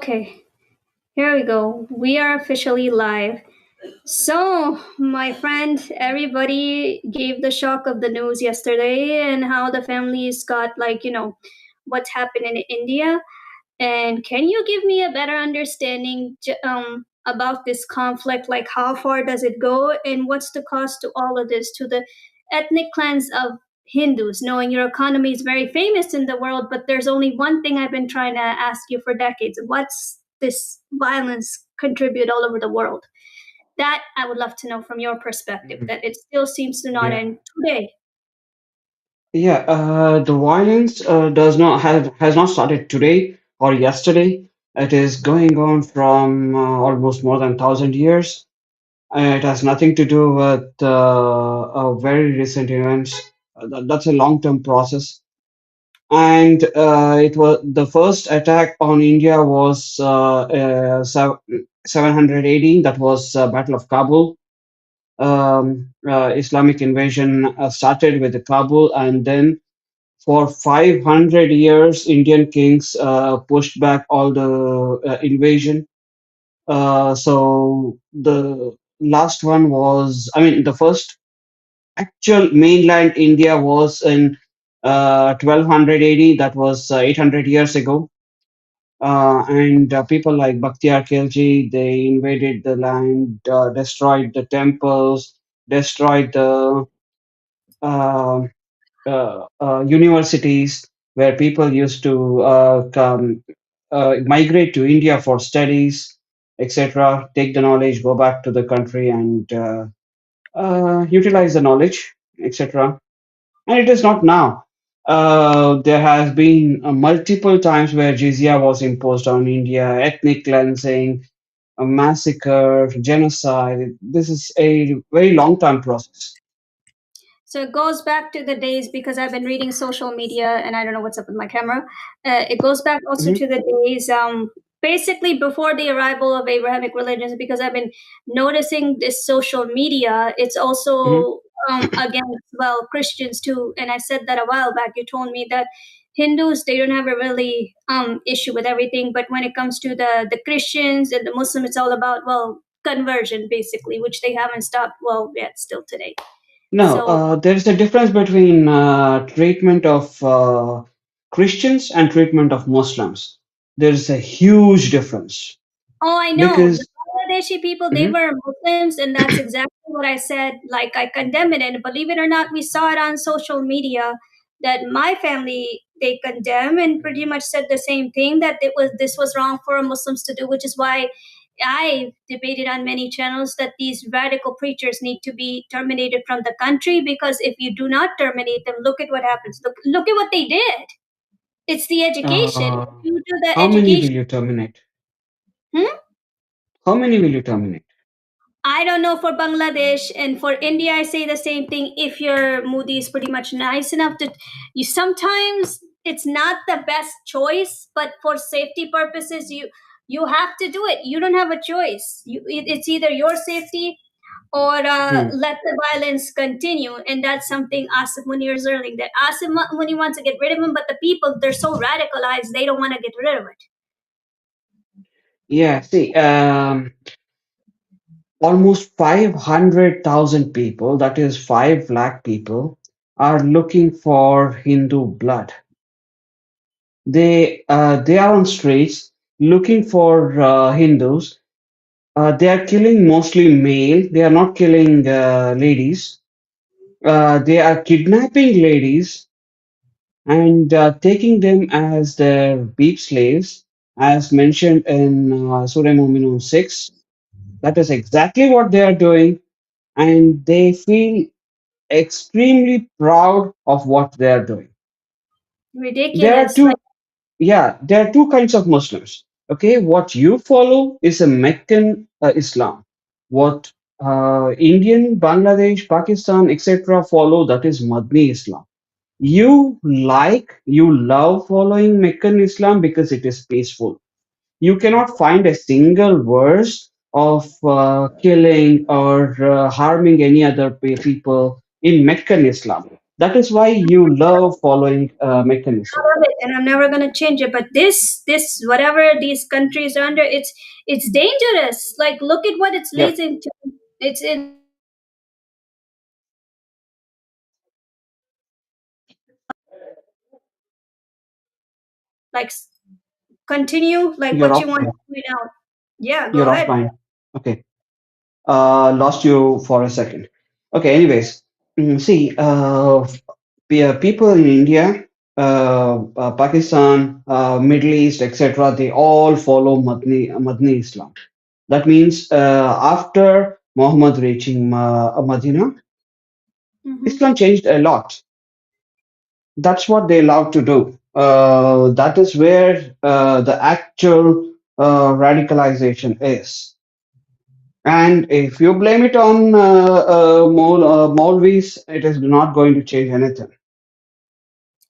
Okay, here we go. We are officially live. So, my friend, everybody gave the shock of the news yesterday and how the families got, what's happened in India. And can you give me a better understanding about this conflict? Like, how far does it go, and what's the cost to all of this to the ethnic clans of Hindus? Knowing your economy is very famous in the world, but there's only one thing I've been trying to ask you for decades: what's this violence contribute all over the world? That I would love to know from your perspective. Mhm. That it still seems to not Yeah, end today. yeah. The violence does not have has not started today or yesterday. It is going on from almost more than 1,000 years. It has nothing to do with very recent events. That's a long-term process. And it was the first attack on India was 718. That was Battle of Kabul. Islamic invasion started with the Kabul, and then for 500 years, Indian kings pushed back all the invasion. So the last one was, I mean, the first actual mainland India was in 1200 AD. That was 800 years ago. And people like Bakhtiyar Khilji, they invaded the land, destroyed the temples, destroyed the uh, universities where people used to migrate to India for studies, etc., take the knowledge, go back to the country, and utilize the knowledge, etc. And it is not now. There has been multiple times where jizya was imposed on India, ethnic cleansing, a massacre, genocide. This is a very long time process. So it goes back to the days because I've been reading social media and I don't know what's up with my camera. It goes back also Mhm, to the days, basically before the arrival of Abrahamic religions, because I've been noticing this social media. It's mhm. also against, well, Christians too. And I said that a while back. You told me that Hindus, they don't have a really issue with everything. But when it comes to the Christians and the Muslim, it's all about, well, conversion basically, which they haven't stopped, well, yet still today. No, So, there is a difference between treatment of Christians and treatment of Muslims. There is a huge difference oh, I know. The because Bangladeshi people, they Mhm. were Muslims, and that's exactly what I said. Like, I condemn it. And believe it or not, we saw it on social media that my family, they condemn and pretty much said the same thing, that this was wrong for Muslims to do, which is why I debated on many channels that these radical preachers need to be terminated from the country, because if you do not terminate them, look at what happens. Look at what they did. It's the education. uh, If you do the how many will education, you terminate? hmm? How many will you terminate? I don't know for Bangladesh, and for India, I say the same thing. If your Moody is pretty much nice enough to, you sometimes it's not the best choice, but for safety purposes, you have to do it. You don't have a choice. It's either your safety or Hmm. let the violence continue, and that's something Asif Munir is learning. That Asif Munir wants to get rid of him, but the people, they're so radicalized, they don't want to get rid of it. Yeah, see, almost 500,000 people, that is 5 lakh people, are looking for Hindu blood. They are on streets looking for Hindus. They are killing mostly male. They are not killing ladies. They are kidnapping ladies and taking them as their beep slaves, as mentioned in Surah Muminun 6. That is exactly what they are doing, and they feel extremely proud of what they are doing. There are Ridiculous. Like, two, yeah, there are two kinds of Muslims. Okay, what you follow is a Meccan Islam. What Indian, Bangladesh, Pakistan, etc. follow, that is Madni Islam. You love following Meccan Islam because it is peaceful. You cannot find a single verse of killing or harming any other people in Meccan Islam. That is why you love following I mechanism. love it, and I'm never gonna change it. But this whatever these countries are under, it's dangerous. Like, look at what it's Yep, leading to. It's like continue like you're what you want to offline. point out. Yeah, go You're ahead. offline. Okay. Lost you for a second. Okay, anyways, see, people in India, Pakistan, Middle East, etc., they all follow Madni Islam. That means after Muhammad reaching Medina, Hmm. Islam changed a lot. That's what they love to do. That is where the actual radicalization is. And if you blame it on Maulvis, it is not going to change anything.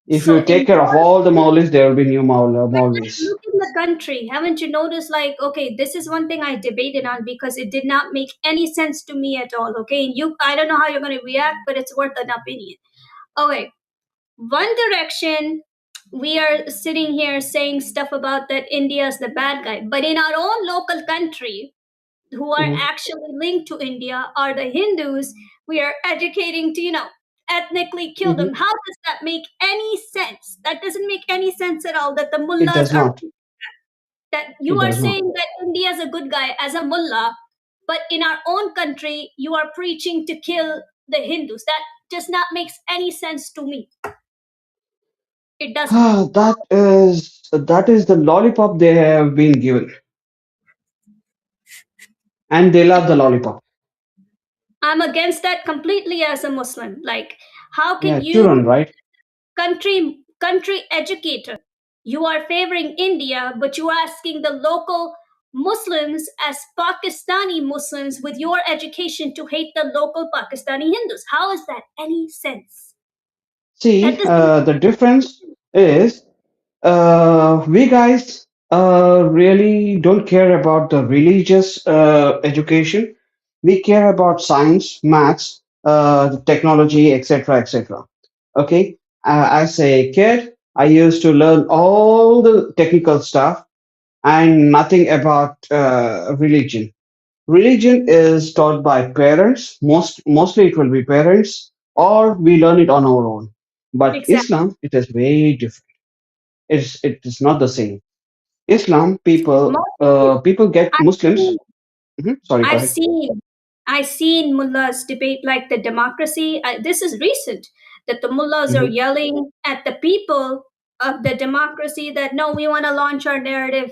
If So you in take care of your all the Maulvis, there will be new but like Maulvis. look in the country, haven't you noticed? Like, okay, this is one thing I debated on because it did not make any sense to me at all. Okay, and you, I don't know how you're going to react, but it's worth an opinion. Okay, One Direction, we are sitting here saying stuff about that India is the bad guy, but in our own local country, who are Mhm. actually linked to India are the Hindus. We are educating to, ethnically kill them. Mhm. How does that make any sense? That doesn't make any sense at all that the It mullahs does are, not. that you It are does not. saying that India is a good guy as a mullah, but in our own country, you are preaching to kill the Hindus. That just not makes any sense to me. It doesn't. That is the lollipop they have been given, and they love the lollipop. I'm against that completely as a Muslim. Like, how can Yeah, you, children, right? country educator, you are favoring India, but you are asking the local Muslims as Pakistani Muslims with your education to hate the local Pakistani Hindus? How is that any sense? That See, doesn't. the difference is we guys really don't care about the religious education. We care about science, maths, technology, etc., etc. Okay, as a kid, I used to learn all the technical stuff and nothing about religion. Religion is taught by parents. Mostly it will be parents, or we learn it on our own. But Exactly. Islam, it is very different. It is not the same. Islam people Mostly, people get I've Muslims. seen Sorry, go I've ahead. seen I've seen mullahs debate like the democracy. This is recent that the mullahs are Mhm. yelling at the people of the democracy that no, we want to launch our narrative.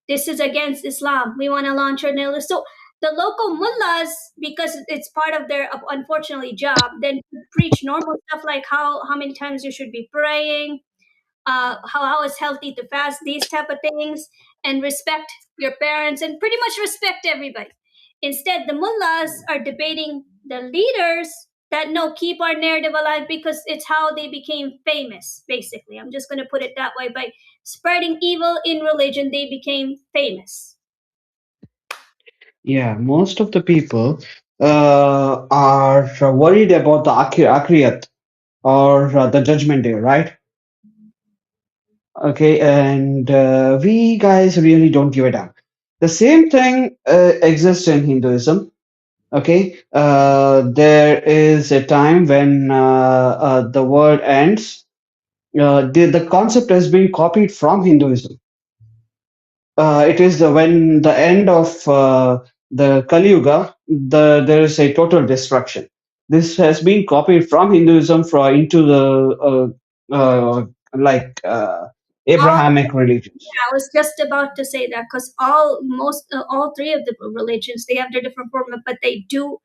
This is against Islam. We want to launch our narrative. So the local mullahs, because it's part of their unfortunately job, then preach normal stuff like how many times you should be praying, how it's healthy to fast, these type of things, and respect your parents and pretty much respect everybody. Instead, the mullahs are debating the leaders that no, keep our narrative alive because it's how they became famous, basically. I'm just going to put it that way. By spreading evil in religion, they became famous. Yeah, most of the people are worried about the akhiriyat or the judgment day, right? Okay, and we guys really don't give it up. The same thing exists in Hinduism. Okay, there is a time when the world ends. The concept has been copied from Hinduism. It is when the end of the Kali Yuga, there is a total destruction. This has been copied from Hinduism into the like All Abrahamic religions. I was just about to say that because all three of the religions they have their different form, but they do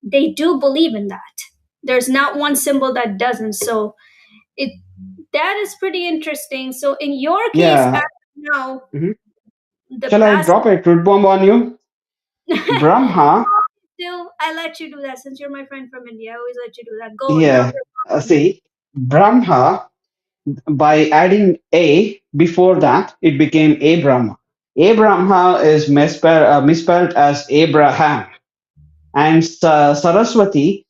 believe in that. There's not one symbol that doesn't. So it that is pretty interesting. So in your case, as Yeah. of now, Mhm. the Shall I best. drop a truth bomb on you? Brahma, Still, I let you do that since you're my friend from India. I always let you do that. Go drop yeah. your bomb on me. See, Brahma, by adding a before that, it became Abrahma. Abrahma is misspelled as Abraham. And Saraswati,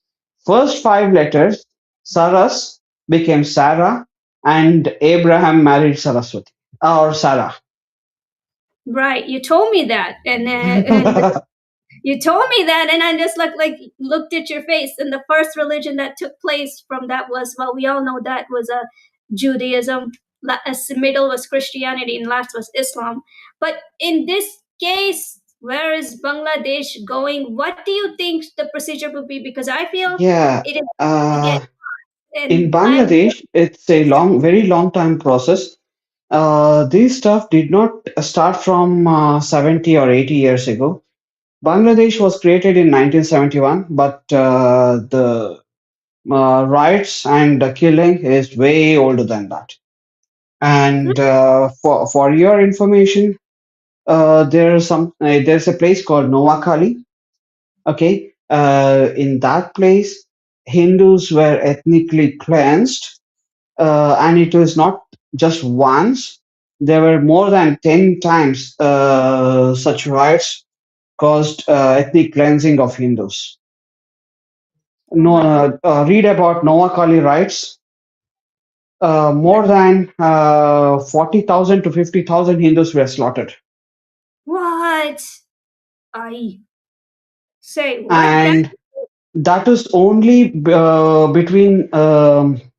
first five letters. Saras became Sarah, and Abraham married Saraswati or Sarah. Right, you told me that, and you told me that, and I just like looked at your face. And the first religion that took place from that was, well, we all know that was a Judaism. Middle was Christianity, and last was Islam. But in this case, where is Bangladesh going? What do you think the procedure would be? Because I feel Yeah. it is to get, Uh, in and I'm Bangladesh, it's a very long time process. This stuff did not start from 70 or 80 years ago. Bangladesh was created in 1971, but the riots and the killing is way older than that. And for your information, there's a place called Noakhali. Okay, in that place, Hindus were ethnically cleansed, and it was not just once. There were more than 10 times such riots caused ethnic cleansing of Hindus. oh No, my god, read about Noakhali riots. More than 40,000 to 50,000 Hindus were slaughtered. what I say? What that? And that is only between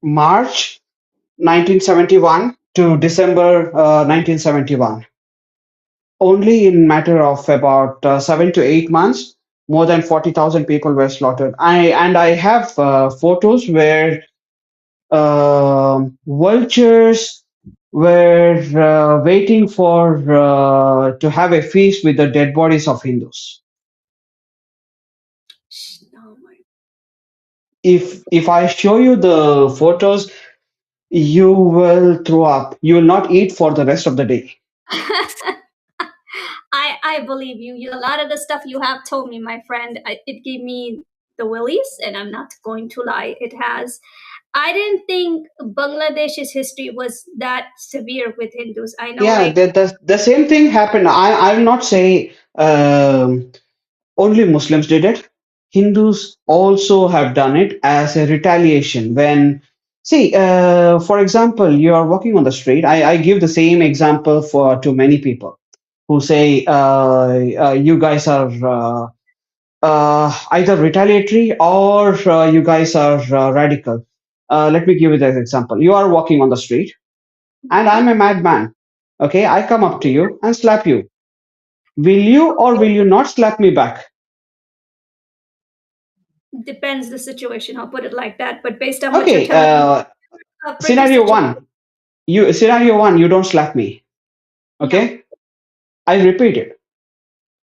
March 1971 to December 1971. Only in matter of about 7 to 8 months, more than 40,000 people were slaughtered. I have photos where vultures were waiting for to have a feast with the dead bodies of Hindus. Oh my. If I show you the photos, you will throw up. You will not eat for the rest of the day. I believe you. A lot of the stuff you have told me, my friend, it gave me the willies, and I'm not going to lie. It has. I didn't think Bangladesh's history was that severe with Hindus. I know, Yeah, like, the same thing happened. I will not say only Muslims did it. Hindus also have done it as a retaliation. When, see, for example, you are walking on the street. I give the same example for to many people who say you guys are either retaliatory or you guys are radical. Let me give you that example. You are walking on the street, and I'm right? a madman. Okay, I come up to you and slap you. Will you or will you not slap me back? Depends the situation. I'll put it like that. But based on what you're Okay, telling me, a pretty scenario situation. one. You don't slap me. Yeah, Okay, I repeat it.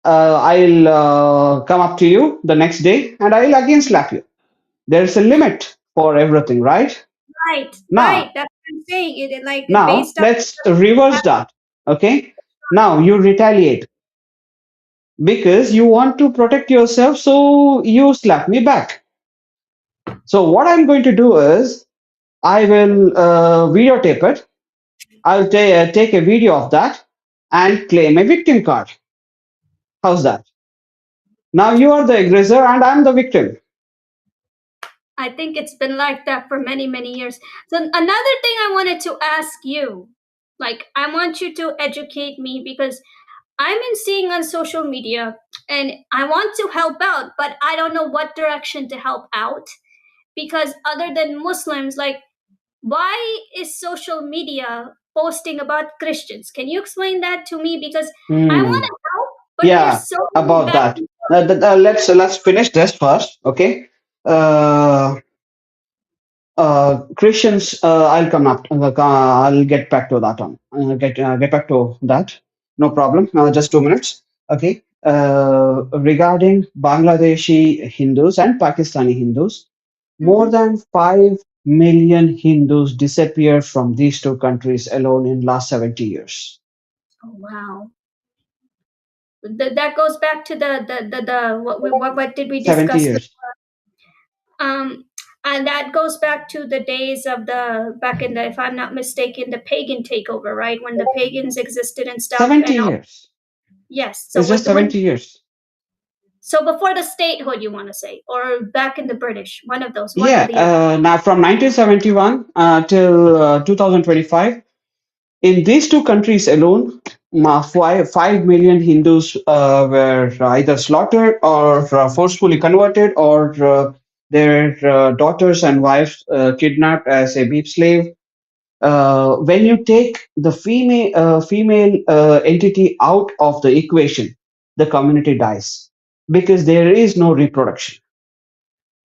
I'll come up to you the next day and I'll again slap you. There's a limit for everything, right? right, right. Now, That's what I'm saying. Like now based on let's reverse that. Okay, now you retaliate because you want to protect yourself, so you slap me back. So what I'm going to do is I will videotape it. I'll take a video of that and claim a victim card. How's that? Now you are the aggressor and I'm the victim. I think it's been like that for many, many years. So another thing I wanted to ask you, like I want you to educate me because I'm in seeing on social media and I want to help out, but I don't know what direction to help out because other than Muslims, like why is social media posting about Christians? Can you explain that to me? Because I want Hmm. to help, but Yeah, there's so many about back that. and forth. Let's finish this first, okay? Uh, Christians, I'll come up. I'll get back to that one. Get back to that. No problem. Just 2 minutes. Okay. Regarding Bangladeshi Hindus and Pakistani Hindus, more Mhm. than 5 million Hindus disappeared from these two countries alone in last 70 years. Oh wow. That goes back to the what did we 70 discuss? years. Um, and that goes back to the days of the back in the, if I'm not mistaken, the pagan takeover, right? When the pagans existed and stuff, 70 and all, years. yes. So It's just when 70 years. So before the statehood, you want to say, or back in the British, one of those, one or Yeah, the other. now from 1971 till 2025, in these two countries alone, 5 million Hindus were either slaughtered or forcefully converted, or their daughters and wives kidnapped as a beef slave. When you take the female entity out of the equation, the community dies because there is no reproduction.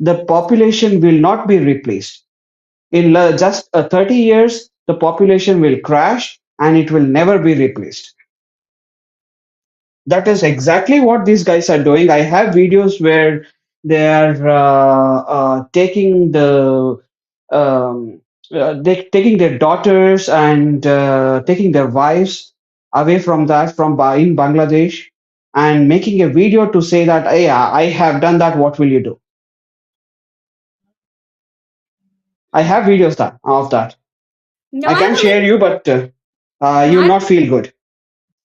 The population will not be replaced. In just 30 years, the population will crash and it will never be replaced. That is exactly what these guys are doing. I have videos where they are taking um, taking their daughters and taking their wives away from that in Bangladesh and making a video to say that, hey, I have done that. What will you do? I have videos of that. No, I I can believe. share you, but No, you will not feel good.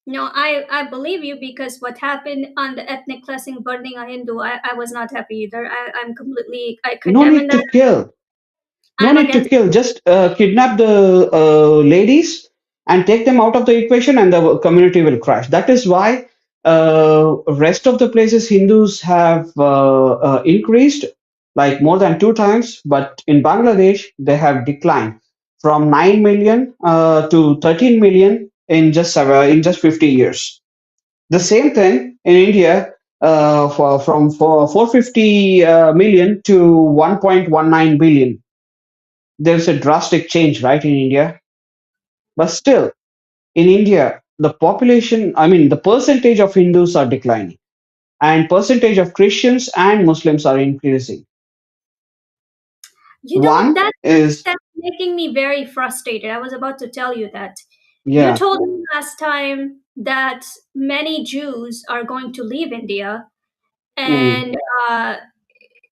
no, I believe you because what happened on the ethnic cleansing burning a Hindu, I was not happy either. I'm completely I No condemn need that. to kill. No I'm need to against. kill. Just kidnap the ladies and take them out of the equation, and the community will crash. That is why rest of the places Hindus have increased like more than two times, but in Bangladesh they have declined from 9 million to 13 million in just 50 years. The same thing in India, from 450 million to 1.19 billion. There's a drastic change, right, in India. But still, in India, the population, I mean, the percentage of Hindus are declining, and percentage of Christians and Muslims are increasing. You know One that is, that's making me very frustrated. I was about to tell you that. You yeah, told me last time that many Jews are going to leave India, mm, and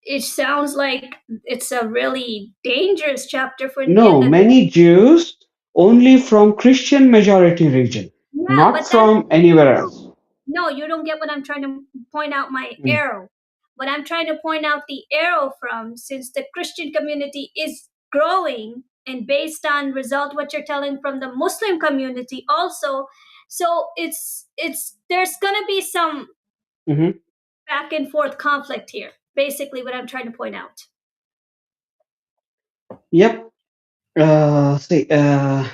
it sounds like it's a really dangerous chapter for India. no, That many Jews only from Christian majority region, yeah, not but that from anywhere else. no, you don't get what I'm trying to point out. My Mm, arrow, what I'm trying to point out the arrow from, since the Christian community is growing, and based on result what you're telling from the Muslim community also, so it's there's gonna be some mhm. back and forth conflict here. Basically, what I'm trying to point out. Yep. See, the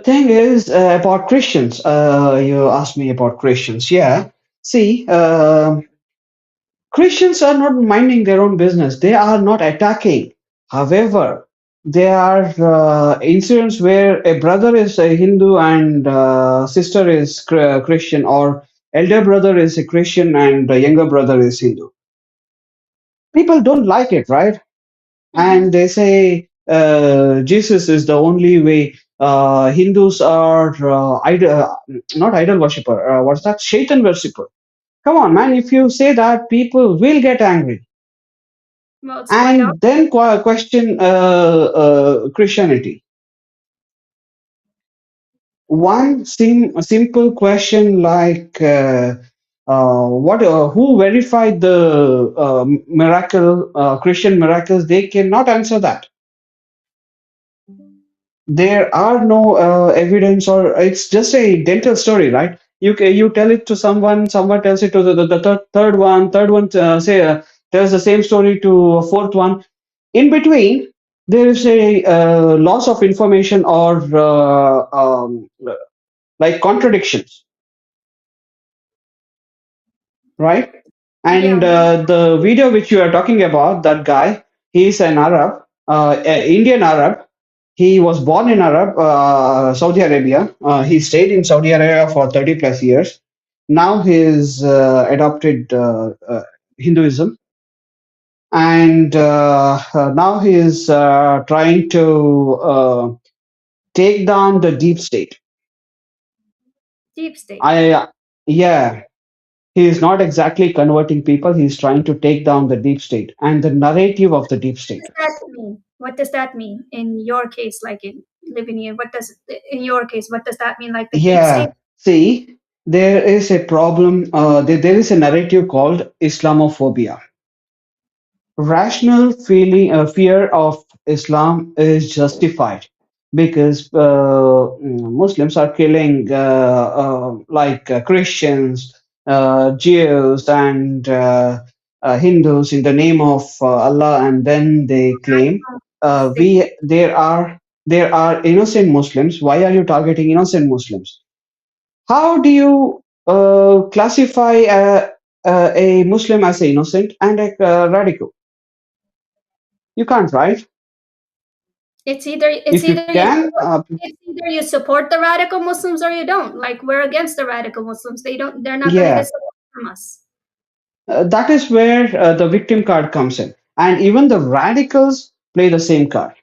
thing is about Christians. You asked me about Christians. Yeah. See, Christians are not minding their own business. They are not attacking. However, there are incidents where a brother is a Hindu and sister is Christian, or elder brother is a Christian and the younger brother is Hindu. People don't like it, right? And Hmm. they say Jesus is the only way. Hindus are not idol worshiper. What's that? Shaitan worshipper. Come on, man. If you say that, people will get angry Well, it's quite and then question Christianity. One simple question like, what? Who verified the miracle, Christian miracles? They cannot answer that. There are no evidence, or it's just a dental story, right? You tell it to someone, someone tells it to third one say tells the same story to a fourth one. In between, there is a loss of information, or like contradictions, right? And yeah. the video which you are talking about, that guy, he's an Arab, Indian Arab. He was born in Saudi Arabia. He stayed in Saudi Arabia for 30 plus years. Now he's adopted Hinduism, and now he is trying to take down the deep state. Deep state. I Yeah, he is not exactly converting people. He's trying to take down the deep state and the narrative of the deep Does state. that mean? What does that mean in your case? Like in living here, what does in your case? What does that mean? Like the deep state? Yeah, see. there is a problem. There is a narrative called Islamophobia. Rational fear of Islam is justified because Muslims are killing Christians, Jews, and Hindus in the name of Allah, and then they claim Sick. we there are innocent Muslims. Why are you targeting innocent Muslims? How do you classify a Muslim as a innocent and a radical? You can't, right? It's either it's If you either you can, it's either you support the radical Muslims or you don't. Like we're against the radical Muslims. They're not going to get yeah, support from us. that is where the victim card comes in. And even the radicals play the same card.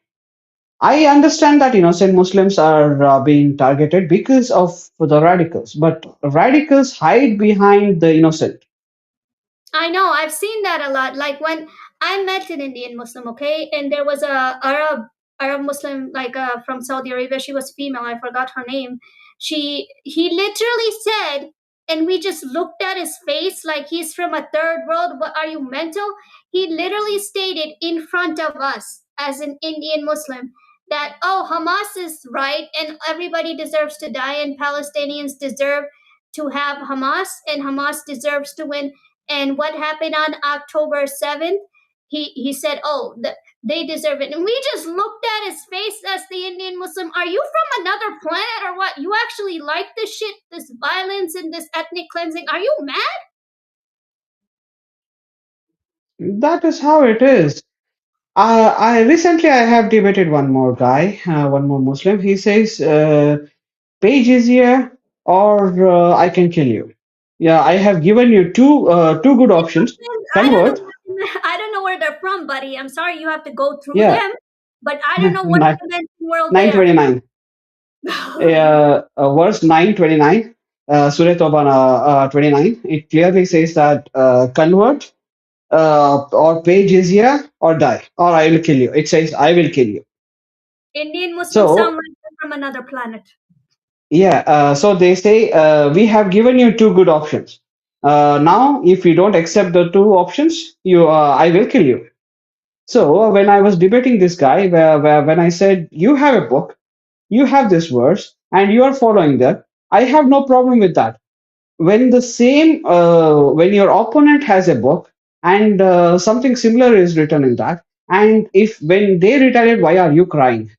I understand that innocent Muslims are being targeted because of the radicals, but radicals hide behind the innocent. I know, I've seen that a lot. Like when I met an Indian Muslim, okay, and there was a Arab Muslim like from Saudi Arabia. She was female. I forgot her name. He literally said, and we just looked at his face like he's from a third world. What are you mental? He literally stated in front of us as an Indian Muslim that Hamas is right and everybody deserves to die and Palestinians deserve to have Hamas and Hamas deserves to win and what happened on October 7th, he said, they deserve it. And we just looked at his face as the Indian Muslim. Are you from another planet or what? You actually like this shit, this violence and this ethnic cleansing? Are you mad? That is how it is. I recently I have debated one more guy, one more Muslim. He says, "Pay jizya or I can kill you." Yeah, I have given you two good options. I don't know. Convert. I don't know where they're from, buddy. I'm sorry you have to go through Yeah, them, but I don't know what dimension world they are 929. from. Verse 929, Surah Tawbah 29. It clearly says that convert or pay jizya or die or I will kill you. It says I will kill you. Indian Muslims sound So like they're from another planet. yeah, so they say we have given you two good options. Now, if you don't accept the two options, I will kill you. So when I was debating this guy, when I said you have a book, you have this verse, and you are following that, I have no problem with that. When your opponent has a book and something similar is written in that, and if when they retaliate, why are you crying?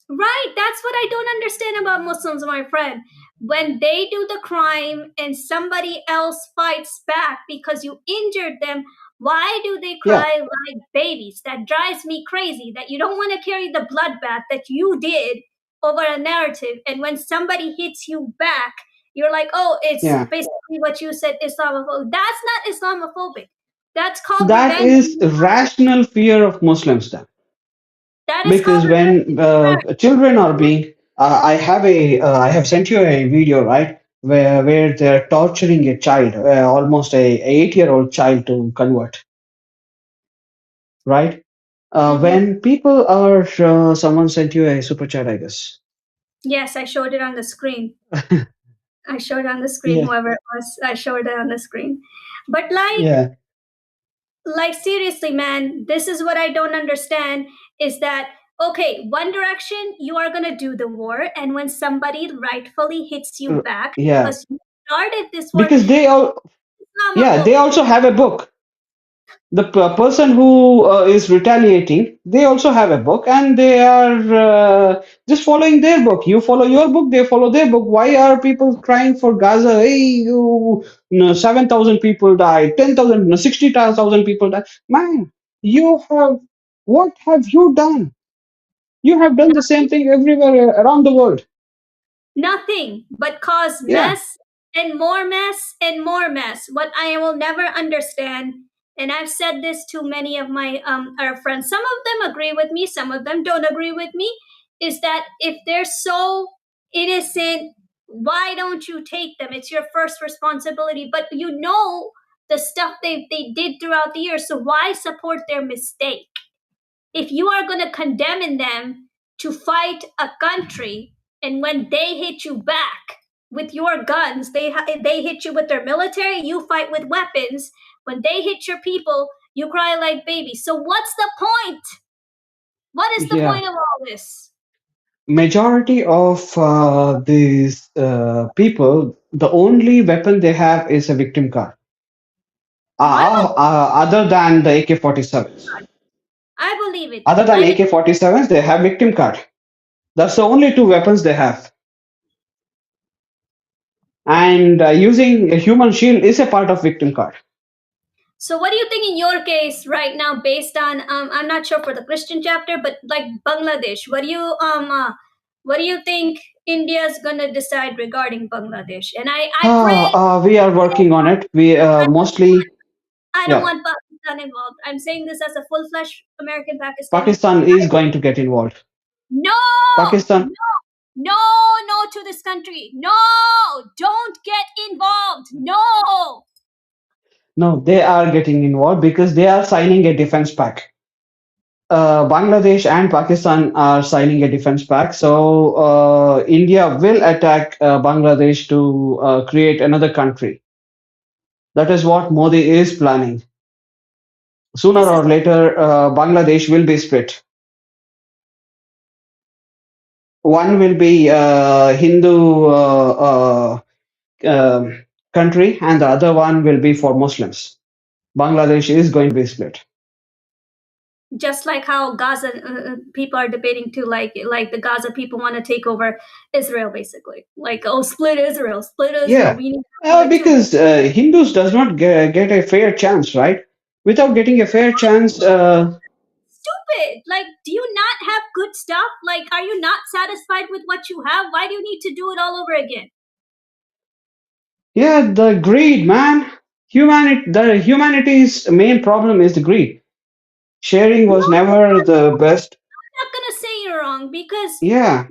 Right, that's what I don't understand about Muslims, my friend. When they do the crime and somebody else fights back because you injured them, why do they Yeah, cry like babies? That drives me crazy that you don't want to carry the bloodbath that you did over a narrative. And when somebody hits you back, you're like, oh, it's yeah. basically what you said, Islamophobic. That's not Islamophobic. That's called That revenge. is rational fear of Muslims then. That is called Because when revenge. children are being I have sent you a video, right, where they're torturing a child, almost a 8-year-old child to convert, right? Mhm. When people are someone sent you a super chat, I guess. Yes, I showed it on the screen. I showed on the screen, Yeah, whoever it was, I showed it on the screen. But yeah. like seriously, man, this is what I don't understand is that okay, One Direction, you are gonna do the war, and when somebody rightfully hits you back Yeah, because you started this war, because they Islamophobic. also have a book. The person who is retaliating, they also have a book and they are just following their book. You follow your book, they follow their book. Why are people crying for Gaza? Hey, 7,000 people died, 10,000, no, 60,000 people died. Man, what have you done? You have done the same thing everywhere around the world. Nothing but cause Yeah, mess and more mess and more mess. What I will never understand, and I've said this to many of my our friends. Some of them agree with me, some of them don't agree with me. Is that if they're so innocent, why don't you take them? It's your first responsibility. But you know the stuff they did throughout the year, so why support their mistake? If you are going to condemn them to fight a country and when they hit you back, with your guns. They hit you with their military. You fight with weapons. When they hit your people, you cry like babies. So what's the point? What is the Yeah, point of all this? majority of these people, the only weapon they have is a victim card. I believe, Other than the AK-47s. I believe it. Other than I mean, AK-47s, they have victim card. That's the only two weapons they have. And using a human shield is a part of victim card. so what do you think in your case right now, based on I'm not sure for the Christian chapter, but like Bangladesh, what do you think India's gonna decide regarding Bangladesh? And I pray. We are working on it. We mostly, I don't yeah, want Pakistan involved. I'm saying this as a full-fledged American Pakistani. Pakistan is going to get involved. No, Pakistan, no, no, no to this country. No, don't get involved. No. no, they are getting involved because they are signing a defense pact. Bangladesh and Pakistan are signing a defense pact. So India will attack Bangladesh to create another country. That is what Modi is planning. Sooner This is or later, Bangladesh will be split. One will be Hindu country, and the other one will be for Muslims. Bangladesh is going to be split. just like how Gaza people are debating too. Like the Gaza people want to take over Israel, basically. Like, oh, split Israel, split Israel. Yeah, We need to have it too. because Hindus does not get a fair chance, right? Without getting a fair chance, Stupid. Like, do you not have good stuff? Like, are you not satisfied with what you have? Why do you need to do it all over again? yeah, the greed, man. Humanity's main problem is the greed. Sharing No, was never the best. I'm not gonna say you're wrong because Yeah,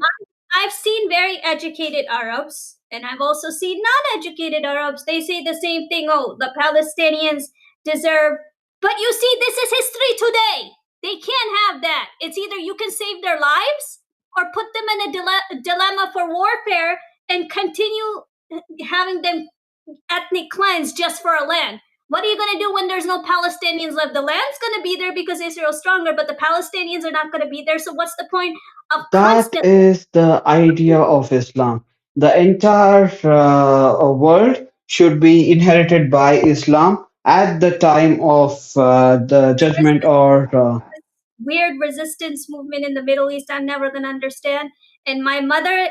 I've seen very educated Arabs and I've also seen non-educated Arabs. They say the same thing. Oh, the Palestinians deserve. But you see, this is history today. They can't have that. It's either you can save their lives or put them in a dilemma for warfare and continue having them ethnic cleanse just for a land. What are you going to do when there's no Palestinians left? The land's going to be there because Israel's stronger, but the Palestinians are not going to be there. So what's the point of that constant? is the idea of Islam. The entire world should be inherited by Islam at the time of the judgment or Weird resistance movement in the Middle East I'm never going to understand. And my mother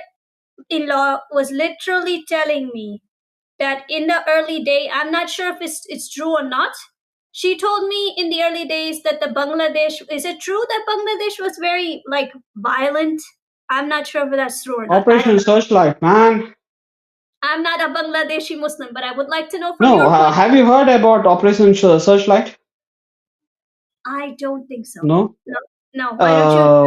in law was literally telling me that in the early day, I'm not sure if it's true or not. She told me in the early days that the Bangladesh, is it true that Bangladesh was very like violent? I'm not sure if that's true or not. I don't Operation know. Searchlight, man. I'm not a Bangladeshi Muslim, but I would like to know from No, your point. have you heard about Operation Searchlight? I don't think so. No. No, no. Why don't you, Uh,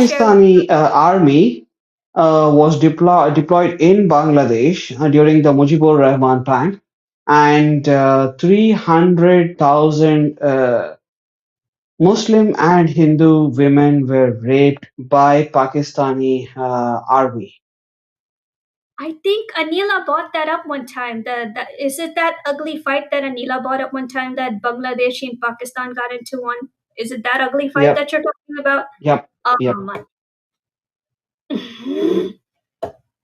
share? Pakistani army was deployed in Bangladesh during the Mujibur Rahman time, and 300,000 Muslim and Hindu women were raped by Pakistani army. I think Anila brought that up one time. Is it that ugly fight that Anila brought up one time that Bangladesh and Pakistan got into one? Is it that ugly fight Yep, that you're talking about? yep, Oh yep. my.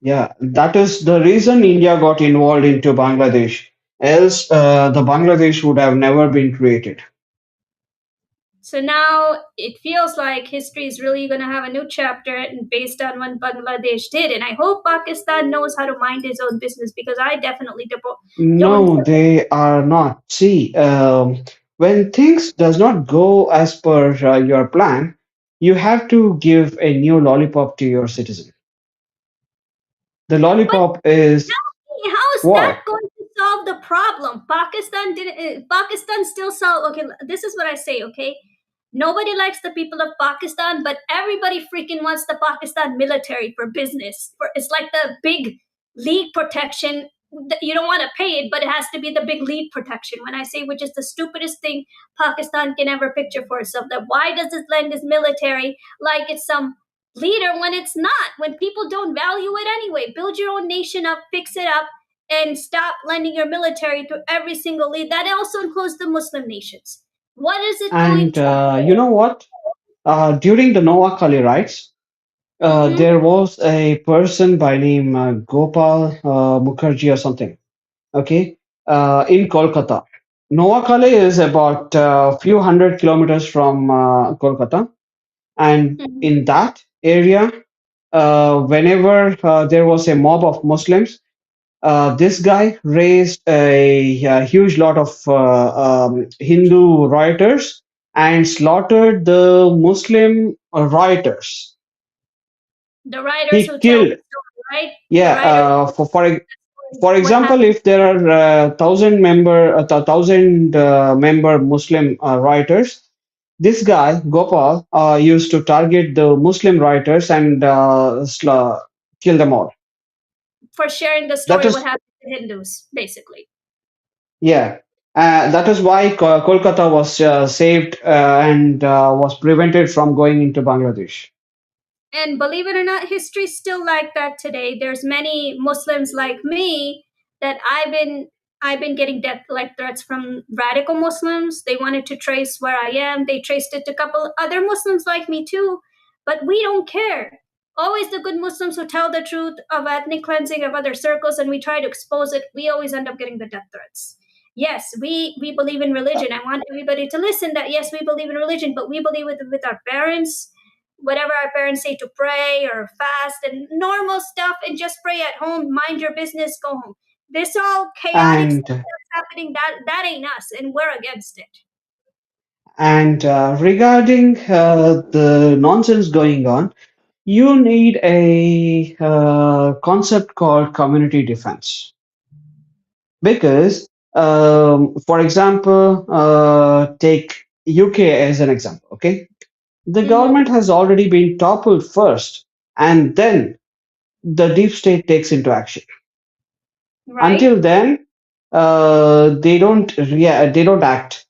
Yeah, that is the reason India got involved into Bangladesh. Else, the Bangladesh would have never been created. So now it feels like history is really going to have a new chapter and based on what Bangladesh did. And I hope Pakistan knows how to mind his own business because I definitely don't. No, they are not. See, when things does not go as per your plan, you have to give a new lollipop to your citizen. The But lollipop is how is that war. going to solve the problem? Pakistan didn't. Pakistan still solve. Okay, this is what I say. Okay, nobody likes the people of Pakistan, but everybody freaking wants the Pakistan military for business. For it's like the big lead protection. You don't want to pay it, but it has to be the big lead protection. When I say, which is the stupidest thing Pakistan can ever picture for itself, that why does it lend its military like it's some leader when it's not, when people don't value it anyway. Build your own nation up, fix it up, and stop lending your military to every single lead. That also includes the Muslim nations. What is it going And to? you know what? During the Noakhali riots, Mm-hmm. there was a person by name Gopal Mukherjee or something. Okay, in Kolkata. Noakhali is about a few hundred kilometers from Kolkata, and Mm-hmm. in that area, whenever there was a mob of Muslims, this guy raised a huge lot of Hindu rioters and slaughtered the Muslim rioters. The writers He who tell killed, the story, right? The yeah. writers For what example, happened. if there are thousand member Muslim rioters, this guy Gopal used to target the Muslim rioters and kill them all. For sharing the That story what is, happened to Hindus, basically. yeah, that is why Kolkata was saved and was prevented from going into Bangladesh. And believe it or not, history's still like that today. There's many Muslims like me that I've been getting death like threats from radical Muslims. They wanted to trace where I am. They traced it to a couple other Muslims like me too. But we don't care. Always the good Muslims who tell the truth of ethnic cleansing of other circles and we try to expose it, we always end up getting the death threats. Yes, we believe in religion. I want everybody to listen that yes, we believe in religion, but we believe with our parents, whatever our parents say to pray or fast and normal stuff and just pray at home, mind your business, go home. This all chaotic stuff And that's happening, that ain't us and we're against it. regarding the nonsense going on, you need a concept called community defense. Because, for example, take UK as an example, okay? The Mm-hmm. government has already been toppled first, and then the deep state takes into action. Right? Until then, they don't act.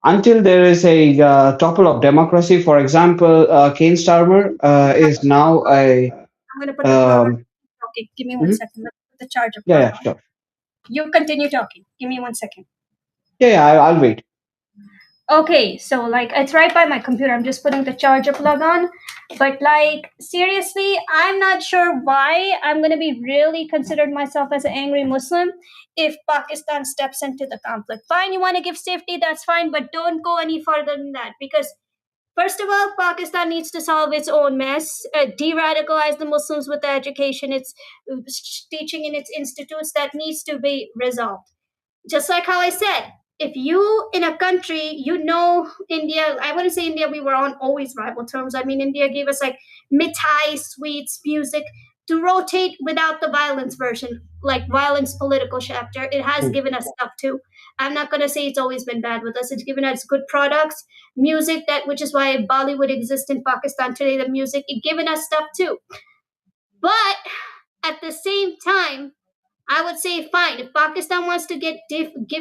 Until there is a topple of democracy, for example, Keir Starmer is now a I'm gonna put the plug on. um, Okay, give me one mhm. second. Let me put the charger Yeah, plug yeah, on. sure. You continue talking. Give me one second. Yeah, yeah, I'll wait. Okay, so like it's right by my computer. I'm just putting the charger plug on. But like seriously, I'm not sure why I'm gonna be really considered myself as an angry Muslim if Pakistan steps into the conflict. Fine, you want to give safety, that's fine, but don't go any further than that because first of all, Pakistan needs to solve its own mess, de-radicalize the Muslims with the education it's teaching in its institutes that needs to be resolved. Just like how I said, if you in a country, India, I wouldn't say India, we were on always rival terms. I mean, India gave us like mithai, sweets, music to rotate without the violence version, like violence political chapter. It has Mm. given us stuff too. I'm not gonna say it's always been bad with us. It's given us good products, music that which is why Bollywood exists in Pakistan today. The music, it given us stuff too. But at the same time, I would say fine. If Pakistan wants to give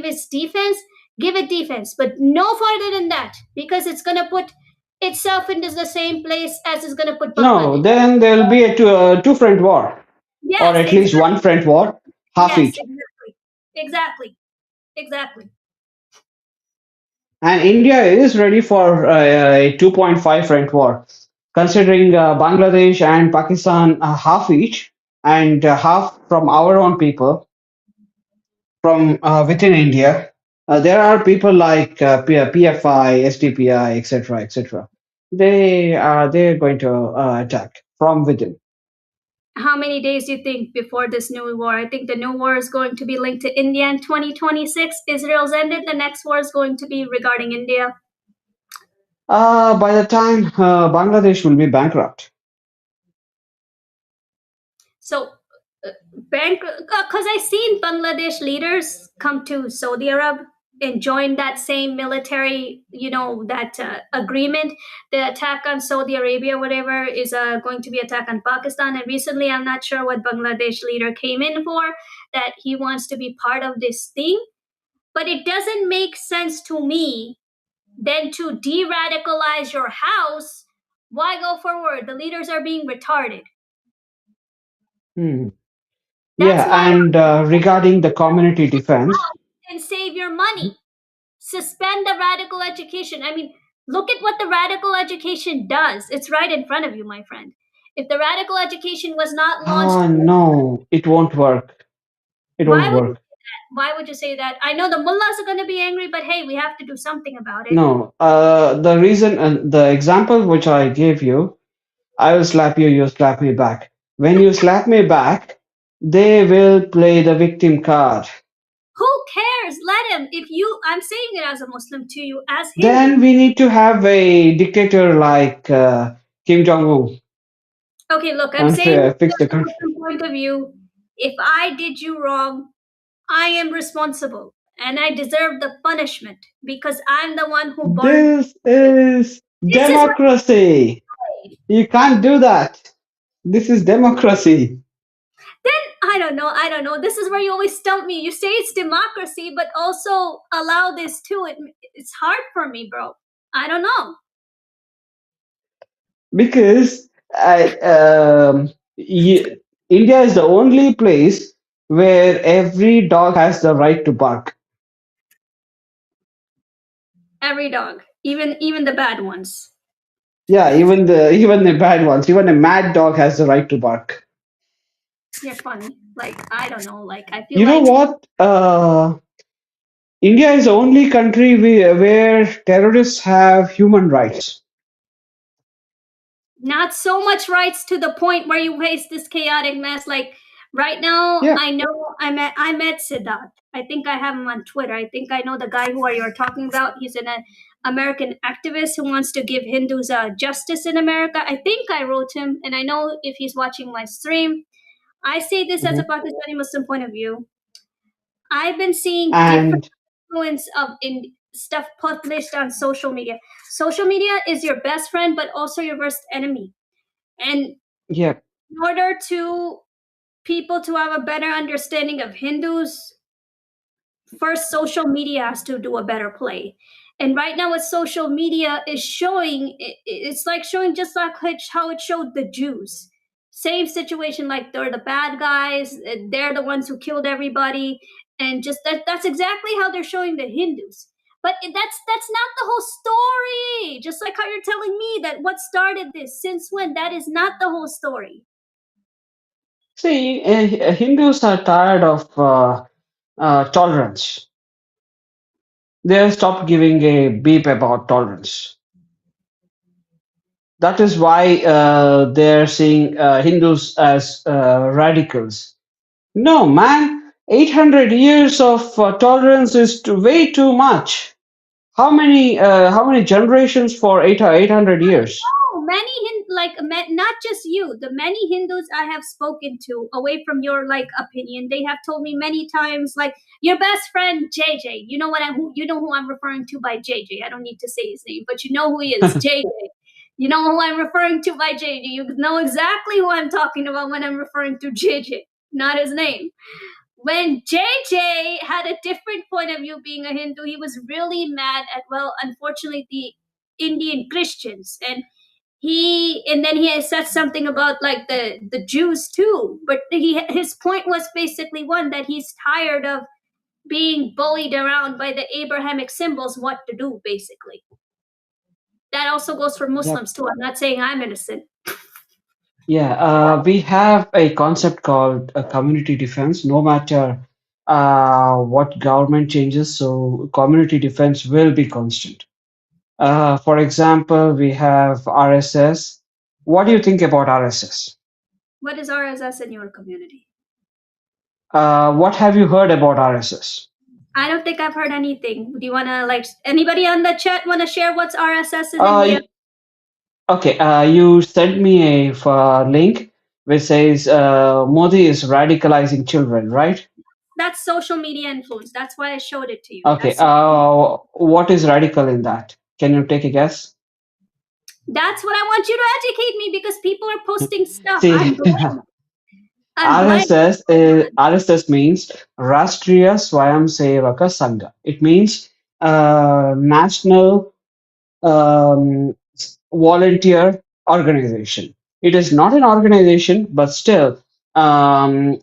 its defense, give it defense, but no further than that, because it's gonna put itself into the same place as it's gonna put No, Bangladesh. then there will be a two front war, or Yes, at least exactly. one front war, half Yes, each. exactly. Exactly. Exactly. And India is ready for a 2.5 front war, considering Bangladesh and Pakistan half each, and half from our own people from within India. There are people like PFI, SDPI, etc., etc. They're going to attack from within. How many days do you think before this new war? I think the new war is going to be linked to India in 2026. Israel's ended. The next war is going to be regarding India. By the time Bangladesh will be bankrupt. So, bank because I seen Bangladesh leaders come to Saudi Arab and join that same military, that agreement. The attack on Saudi Arabia, whatever, is going to be attack on Pakistan. And recently, I'm not sure what Bangladesh leader came in for that he wants to be part of this thing. But it doesn't make sense to me then to de-radicalize your house Why go forward? The leaders are being retarded. Hmm. That's Yeah, my and regarding the community defense, and save your money. Suspend the radical education. I mean, look at what the radical education does. It's right in front of you, my friend. If the radical education was not launched, no, it won't work. It won't why would work. why would you say that? I know the mullahs are going to be angry, but hey, we have to do something about it. No, the reason and the example which I gave you, I will slap you, you slap me back. When you slap me back, they will play the victim card. Who cares? Let him. If you, I'm saying it as a Muslim to you, as Hindu. Then we need to have a dictator like Kim Jong Un Okay, look, I'm and saying fix the as a country. Muslim point of view. If I did you wrong, I am responsible and I deserve the punishment because I'm the one who burned. This is This is what democracy. You can't do that. This is democracy. then I don't know. This is where you always stump me. You say it's democracy, but also allow this too. It's hard for me, bro. I don't know. Because India is the only place where every dog has the right to bark. Every dog, even the bad ones. Yeah, even the bad ones, even a mad dog has the right to bark. You're funny. Like I don't know. Like I feel You know like what? India is the only country where terrorists have human rights. not so much rights to the point where you face this chaotic mess. Like right now, Yeah, I know I met Siddharth. I think I have him on Twitter. I think I know the guy who are you're talking about. He's an American activist who wants to give Hindus justice in America. I think I wrote him, and I know if he's watching my stream. I say this as a mhm. Pakistani Muslim point of view. I've been seeing different And influence of in stuff published on social media. Social media is your best friend, but also your worst enemy. And yeah, in order to people to have a better understanding of Hindus, first social media has to do a better play. And right now, what social media is showing, it's like showing just like how it showed the Jews. Same situation, like they're the bad guys, they're the ones who killed everybody, and just that's exactly how they're showing the Hindus. But that's not the whole story. Just like how you're telling me that what started this, since when, that is not the whole story. see, Hindus are tired of tolerance. They have stopped giving a beep about tolerance. That is why they're seeing Hindus as radicals. No, man, 800 years of tolerance is way too much. How many generations for 800 years? Oh, not just you, the many Hindus I have spoken to, away from your like opinion, they have told me many times, like your best friend JJ. You know you know who I'm referring to by JJ. I don't need to say his name, but you know who he is, JJ. You know who I'm referring to by JJ. You know exactly who I'm talking about when I'm referring to JJ, not his name. When JJ had a different point of view being a Hindu, he was really mad at, well, unfortunately, the Indian Christians. And then he said something about like the Jews too. But his point was basically one that he's tired of being bullied around by the Abrahamic symbols, what to do, basically. That also goes for Yep. Muslims too. I'm not saying I'm innocent. Yeah, we have a concept called community defense. No matter what government changes, so community defense will be constant. For example, we have RSS. What do you think about RSS? What is RSS in your community? What have you heard about RSS? I don't think I've heard anything. Do you want to, like, anybody on the chat want to share what's RSS in Uh, India? y- okay, you sent me a link which says Modi is radicalizing children, right? That's social media influence. That's why I showed it to you. Okay, what is radical in that? Can you take a guess? That's what I want you to educate me because people are posting stuff. I'm See, blank. I'm blank. RSS means Rashtriya Swayamsevaka Sangha. It means National Volunteer organization. It is not an organization, but still,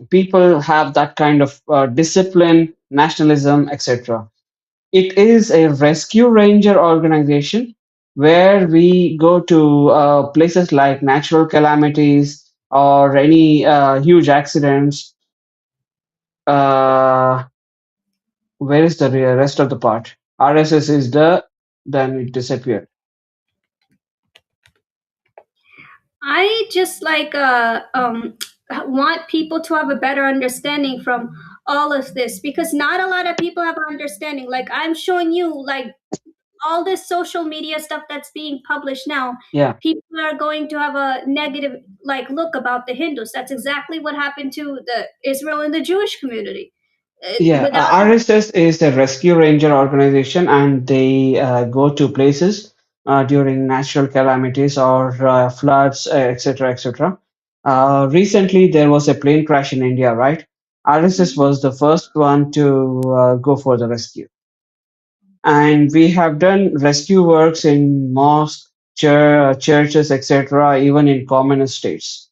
people have that kind of discipline, nationalism, etc. It is a rescue ranger organization where we go to places like natural calamities or any huge accidents. Uh, where is the rest of the part? RSS is the, then it disappeared. I just want people to have a better understanding from all of this, because not a lot of people have an understanding. Like I'm showing you, like all this social media stuff that's being published now, Yeah. people are going to have a negative like look about the Hindus. That's exactly what happened to the Israel and the Jewish community. Yeah, Without RSS is a rescue ranger organization, and they go to places during natural calamities or floods, etc., etc. Recently, there was a plane crash in India, right? RSS was the first one to go for the rescue, and we have done rescue works in mosques, churches, etc., even in communist states,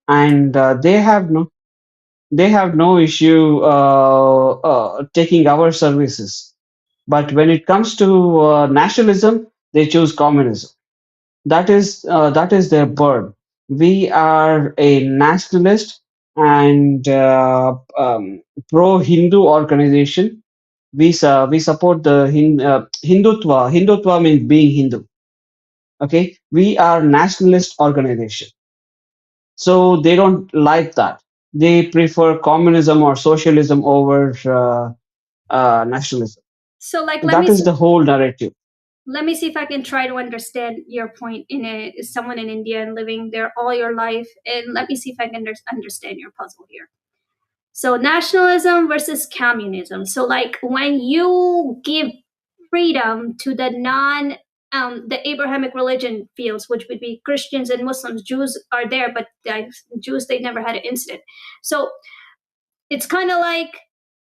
and they have no issue taking our services. But when it comes to nationalism, they choose communism. That is their burden. We are a nationalist and pro-Hindu organization. We support the Hindutva. Hindutva means being Hindu. Okay, we are nationalist organization, so they don't like that. They prefer communism or socialism over nationalism. so like That is the whole narrative. let me see if I can try to understand your point in a someone in India and living there all your life, and let me see if I can understand your puzzle here. So nationalism versus communism. So like when you give freedom to the non the Abrahamic religion fields, which would be Christians and Muslims. Jews are there, but Jews, they never had an incident. So it's kind of like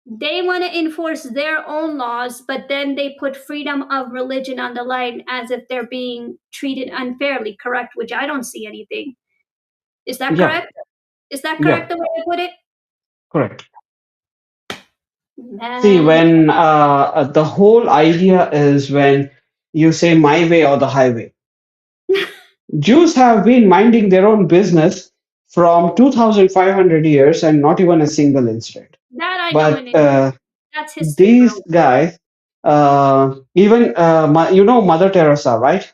they want to enforce their own laws, but then they put freedom of religion on the line as if they're being treated unfairly, correct? Which I don't see anything. Is that Yeah, correct? Is that yeah, correct the way I put it? correct. See, Man, when the whole idea is when you say my way or the highway. Jews have been minding their own business from 2,500 years and not even a single incident. that I know, But and that's history, these bro. guys, even you know Mother Teresa, right?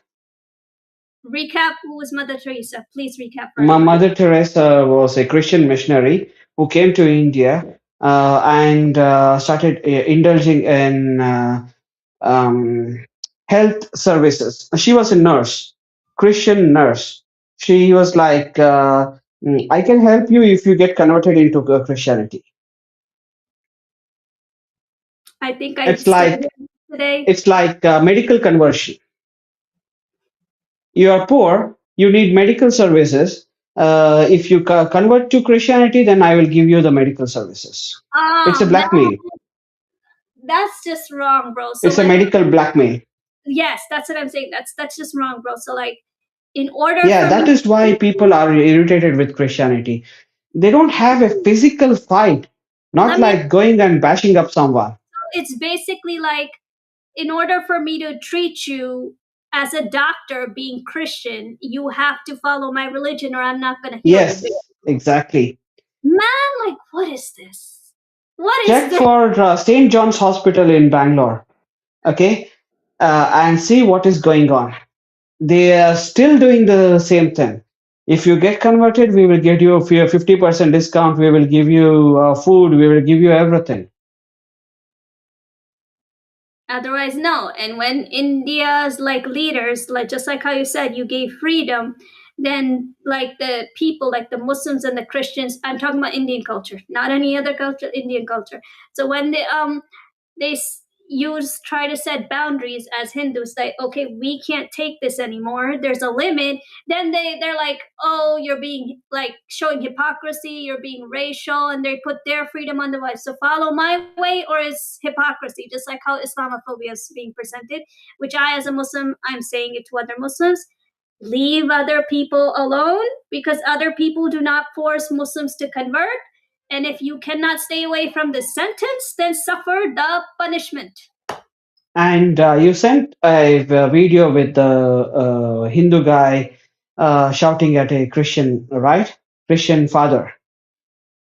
Recap who was Mother Teresa. Please recap for everybody. Mother Teresa was a Christian missionary who came to India and started indulging in health services. She was a nurse, Christian nurse. She was like, I can help you if you get converted into Christianity. I think I It's studied like it today. it's like medical conversion. You are poor, you need medical services. If you convert to Christianity, then I will give you the medical services. It's a Oh no, blackmail. that's just wrong, bro. So It's a like, medical blackmail. yes, that's what I'm saying. That's just wrong, bro. So like, in order Yeah, for me, that is why people are irritated with Christianity. They don't have a physical fight, not let me. like going and bashing up someone. It's basically like, in order for me to treat you as a doctor, being Christian, you have to follow my religion, or I'm not gonna heal you. Yes, exactly. Man, like, what is this? What is Check this? for St. John's Hospital in Bangalore, okay, and see what is going on. They are still doing the same thing. If you get converted, we will get you a 50% discount. We will give you food. We will give you everything. Otherwise, no. And when India's like leaders, like just like how you said, you gave freedom, then like the people, like the Muslims and the Christians, I'm talking about Indian culture, not any other culture, Indian culture. So when they use try to set boundaries as Hindus, like, okay, we can't take this anymore, there's a limit, then they're like, oh, you're being like showing hypocrisy, you're being racial, and they put their freedom on the way. So follow my way or it's hypocrisy, just like how Islamophobia is being presented, which I as a Muslim, I'm saying it to other Muslims. Leave other people alone because other people do not force Muslims to convert. And if you cannot stay away from the sentence, then suffer the punishment. And you sent a video with the Hindu guy shouting at a Christian, right? Christian father.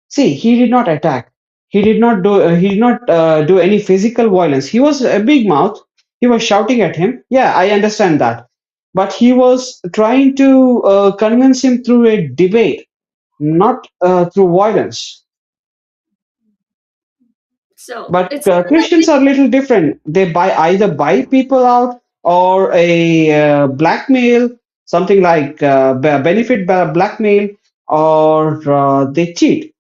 See, he did not attack. He did not do any physical violence. He was a big mouth. He was shouting at him. Yeah, I understand that. But he was trying to convince him through a debate, not through violence. So But it's Christians are a little different. They either buy people out or a blackmail, something like benefit blackmail, or they cheat,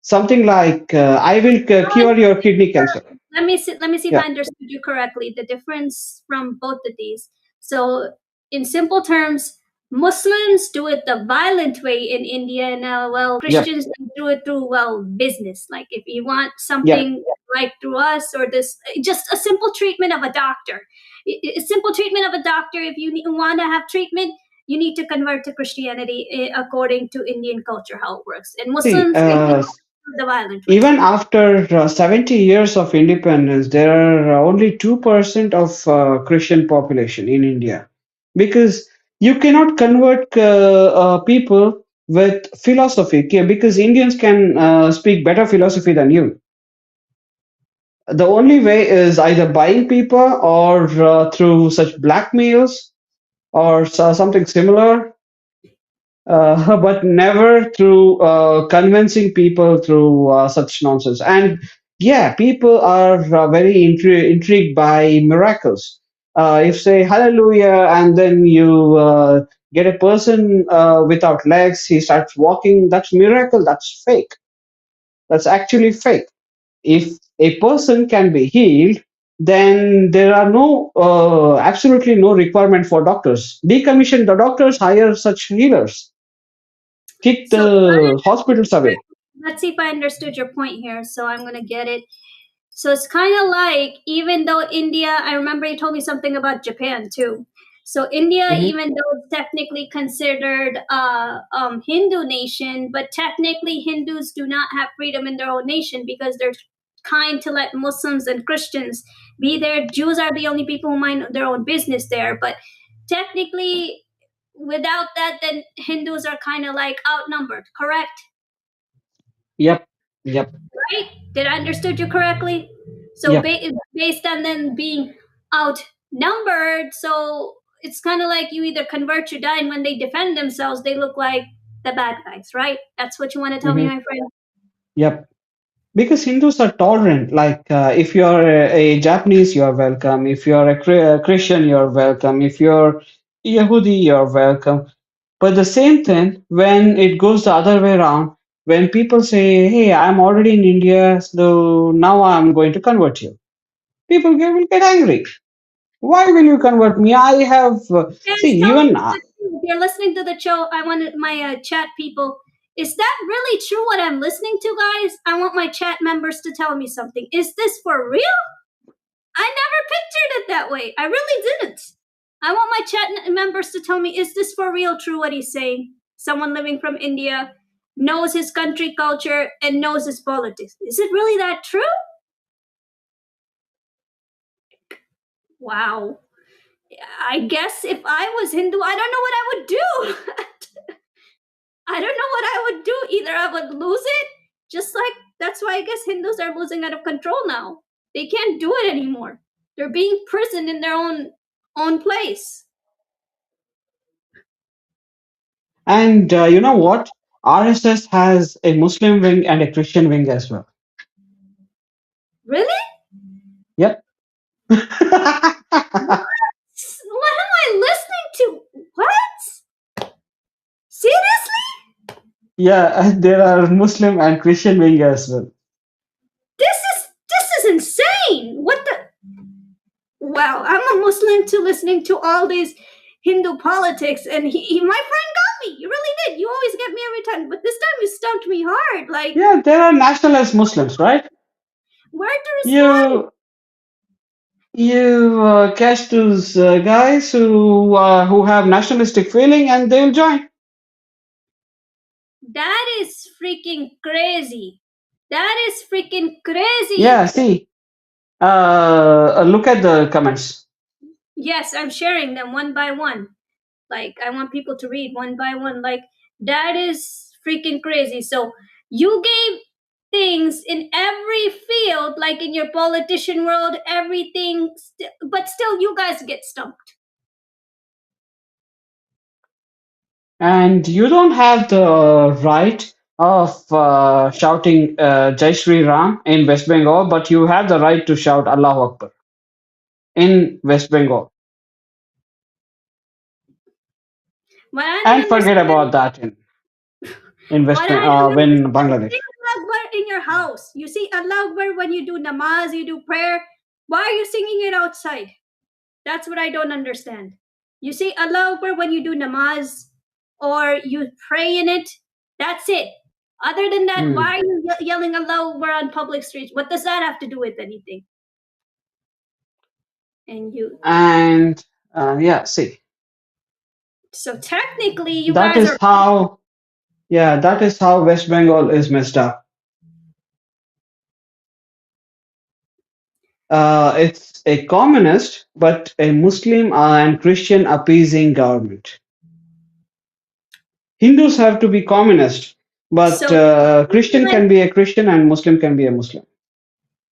something like I will cure your kidney cancer. let me see if Yeah, I understood you correctly. The difference from both of these. So, in simple terms, Muslims do it the violent way in India, and yep, Christians do it through business. Like if you want yep. something like through us or this, just a simple treatment of a doctor. A simple treatment of a doctor. If you want to have treatment, you need to convert to Christianity according to Indian culture, how it works. And See, Muslims, they do it the violent way. even after 70 years of independence, there are only 2% of Christian population in India because you cannot convert people with philosophy because Indians can speak better philosophy than you. The only way is either buying people or through such blackmails or something similar, but never through convincing people through such nonsense. And yeah, people are very intrigued by miracles. If say hallelujah, and then you get a person without legs, he starts walking. That's miracle. That's fake. That's actually fake. If a person can be healed, then there are no absolutely no requirement for doctors. Decommission the doctors, hire such healers, kick So the hospitals away. let's see if I understood your point here. So I'm going to get it. So it's kind of like, even though India, I remember you told me something about Japan too. So India, Mhm. even though it's technically considered a Hindu nation, but technically Hindus do not have freedom in their own nation because they're kind to let Muslims and Christians be there. Jews are the only people who mind their own business there. But technically, without that, then Hindus are kind of like outnumbered, correct? Yep, yep, Right? Did I understood you correctly? So yep. based on them being outnumbered, so it's kind of like you either convert or die, and when they defend themselves, they look like the bad guys, right? That's what you want to tell me, Hmm. my friend. Yep. Because Hindus are tolerant. Like if you're a Japanese, you're welcome. If you're a Christian, you're welcome. If you're Yehudi, you're welcome. But the same thing when it goes the other way around, when people say, "Hey, I'm already in India, so now I'm going to convert you," will get angry. Why will you convert me? I have see Guys, tell me even if you're listening to the show. I wanted my chat people. Is that really true what I'm listening to, guys? I want my chat members to tell me something. Is this for real? I never pictured it that way. I really didn't. I want my chat members to tell me, is this for real true what he's saying? Someone living from India knows his country culture and knows his politics. Is it really that true? Wow. I guess if I was Hindu, I don't know what I would do. I don't know what I would do. Either I would lose it, just like that's why I guess Hindus are losing out of control now. They can't do it anymore. They're being prisoned in their own place. and you know what? RSS has a Muslim wing and a Christian wing as well. Really? Yep. What? What am I listening to? What? Seriously? Yeah, and there are Muslim and Christian wing as well. This is insane. What the? Wow, I'm a Muslim to listening to all these Hindu politics, and my friend got me. You really did. You always get me every time, but this time you stumped me hard. Like, Yeah, there are nationalist Muslims, right? where to respond? You You catch those guys who have nationalistic feeling and they'll join. That is freaking crazy. That is freaking Yeah, crazy. see, look at the comments. Yes, I'm sharing them one by one. Like, I want people to read one by one. Like, that is freaking crazy. So, you gave things in every field, like in your politician world, everything, but still, you guys get stumped. And you don't have the right of shouting Jai Shri Ram in West Bengal, but you have the right to shout Allahu Akbar in West Bengal. What I don't And forget understand, about that in what West I don't when understand, Bangladesh. say Allah Akbar in your house. You see Allah Akbar when you do namaz, you do prayer. Why are you singing it outside? That's what I don't understand. You say Allah Akbar when you do namaz or you pray in it. That's it. Other than that, Hmm. why are you yelling Allah Akbar on public streets? What does that have to do with anything? And you, And yeah, see, so technically, you that guys is are. how, yeah, that is how West Bengal is messed up. It's a communist, but a Muslim and Christian appeasing government. Hindus have to be communist, but So, Christian can be a Christian and Muslim can be a Muslim.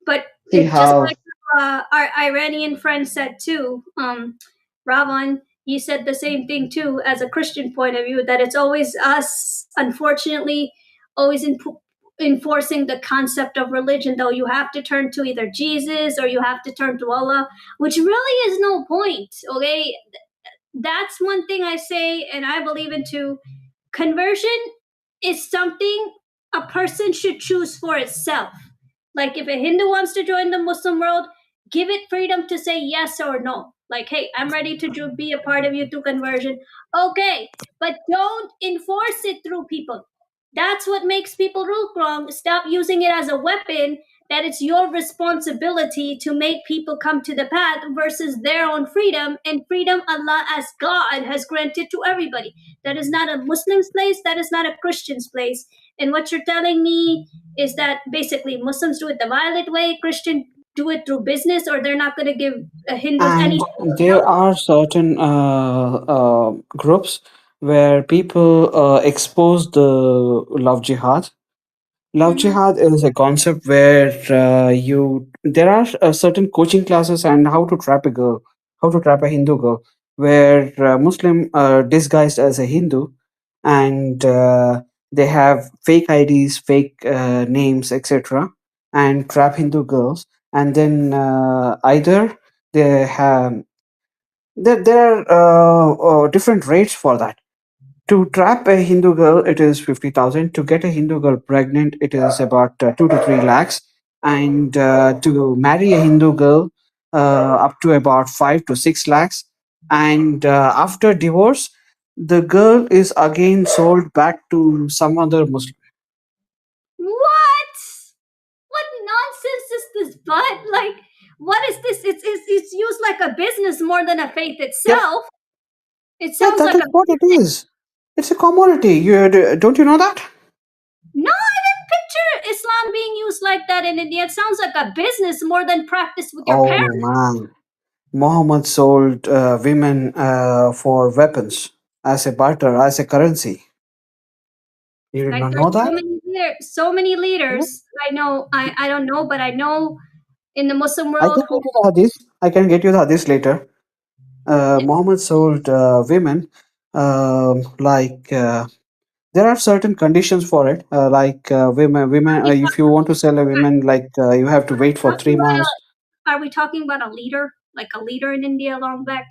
but See it's just how, like our Iranian friend said too. Ravan, he said the same thing too, as a Christian point of view, that it's always us, unfortunately, always enforcing the concept of religion. Though you have to turn to either Jesus or you have to turn to Allah, which really is no point. Okay, that's one thing I say, and I believe in too. Conversion is something a person should choose for itself. Like if a Hindu wants to join the Muslim world, give it freedom to say yes or no. Like, hey, I'm ready to be a part of you through conversion. Okay, but don't enforce it through people. That's what makes people wrong. Stop using it as a weapon, that it's your responsibility to make people come to the path versus their own freedom, and freedom Allah as God has granted to everybody. That is not a Muslim's place, that is not a Christian's place. And what you're telling me is that basically Muslims do it the violent way, Christian do it through business, or they're not going to give Hindus any and there help. are certain groups where people expose the love jihad. Love Mm-hmm. jihad is a concept where there are certain coaching classes and how to trap a girl, how to trap a Hindu girl, where Muslim disguised as a Hindu, and they have fake IDs, fake names, etc., and trap Hindu girls, and then either they have there are different rates for that. To trap a Hindu girl, it is 50,000. To get a Hindu girl pregnant, it is about 2 to 3 lakhs. And to marry a Hindu girl, up to about 5 to 6 lakhs. And after divorce, the girl is again sold back to some other Muslim. What? What nonsense is this? But like, what is this? It's used like a business more than a faith Yep. itself. It Yeah, sounds that like is a what it business. is. It's a commodity. Don't you know that? No, I didn't picture Islam being used like that in India. It sounds like a business more than practice with your Oh, parents. man. Muhammad sold women for weapons as a barter, as a currency. You did Like not there's know that? so many Yep. leaders. I know. I don't know, but I know in the Muslim I can world get who. you the hadith. I can get you the hadith later. Muhammad sold women like there are certain conditions for it. Like women. If you want to sell a woman, like you have to wait for Talking 3 months. are we talking about a leader, like a leader in India long back?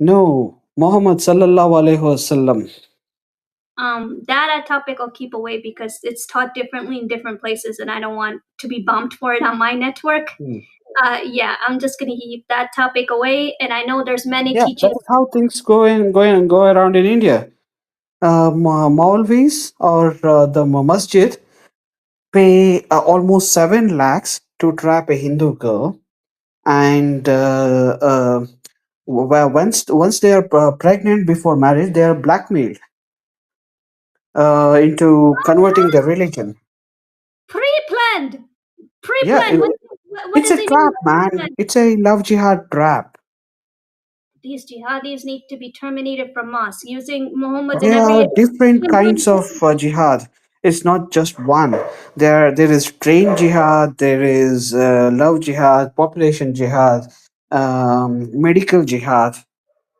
No, Muhammad sallallahu alaihi wasallam. That topic I'll keep away because it's taught differently in different places, and I don't want to be bumped for it on my network. Hmm. Yeah, I'm just gonna keep that topic away. And I know there's many Yeah, that teachings. is how things go around in India. Maulvis or the masjid pay almost 7 lakhs to trap a Hindu girl, and well, once they are pregnant before marriage, they are blackmailed into converting their religion. Pre-planned. Yeah, Pre-planned. What it's does a it mean trap, by man. pre-planned? It's a love jihad trap. These jihadis need to be terminated from mosque using Muhammad in There are every different symbol. kinds of jihad. It's not just one. There is train jihad. There is love jihad, population jihad, medical jihad.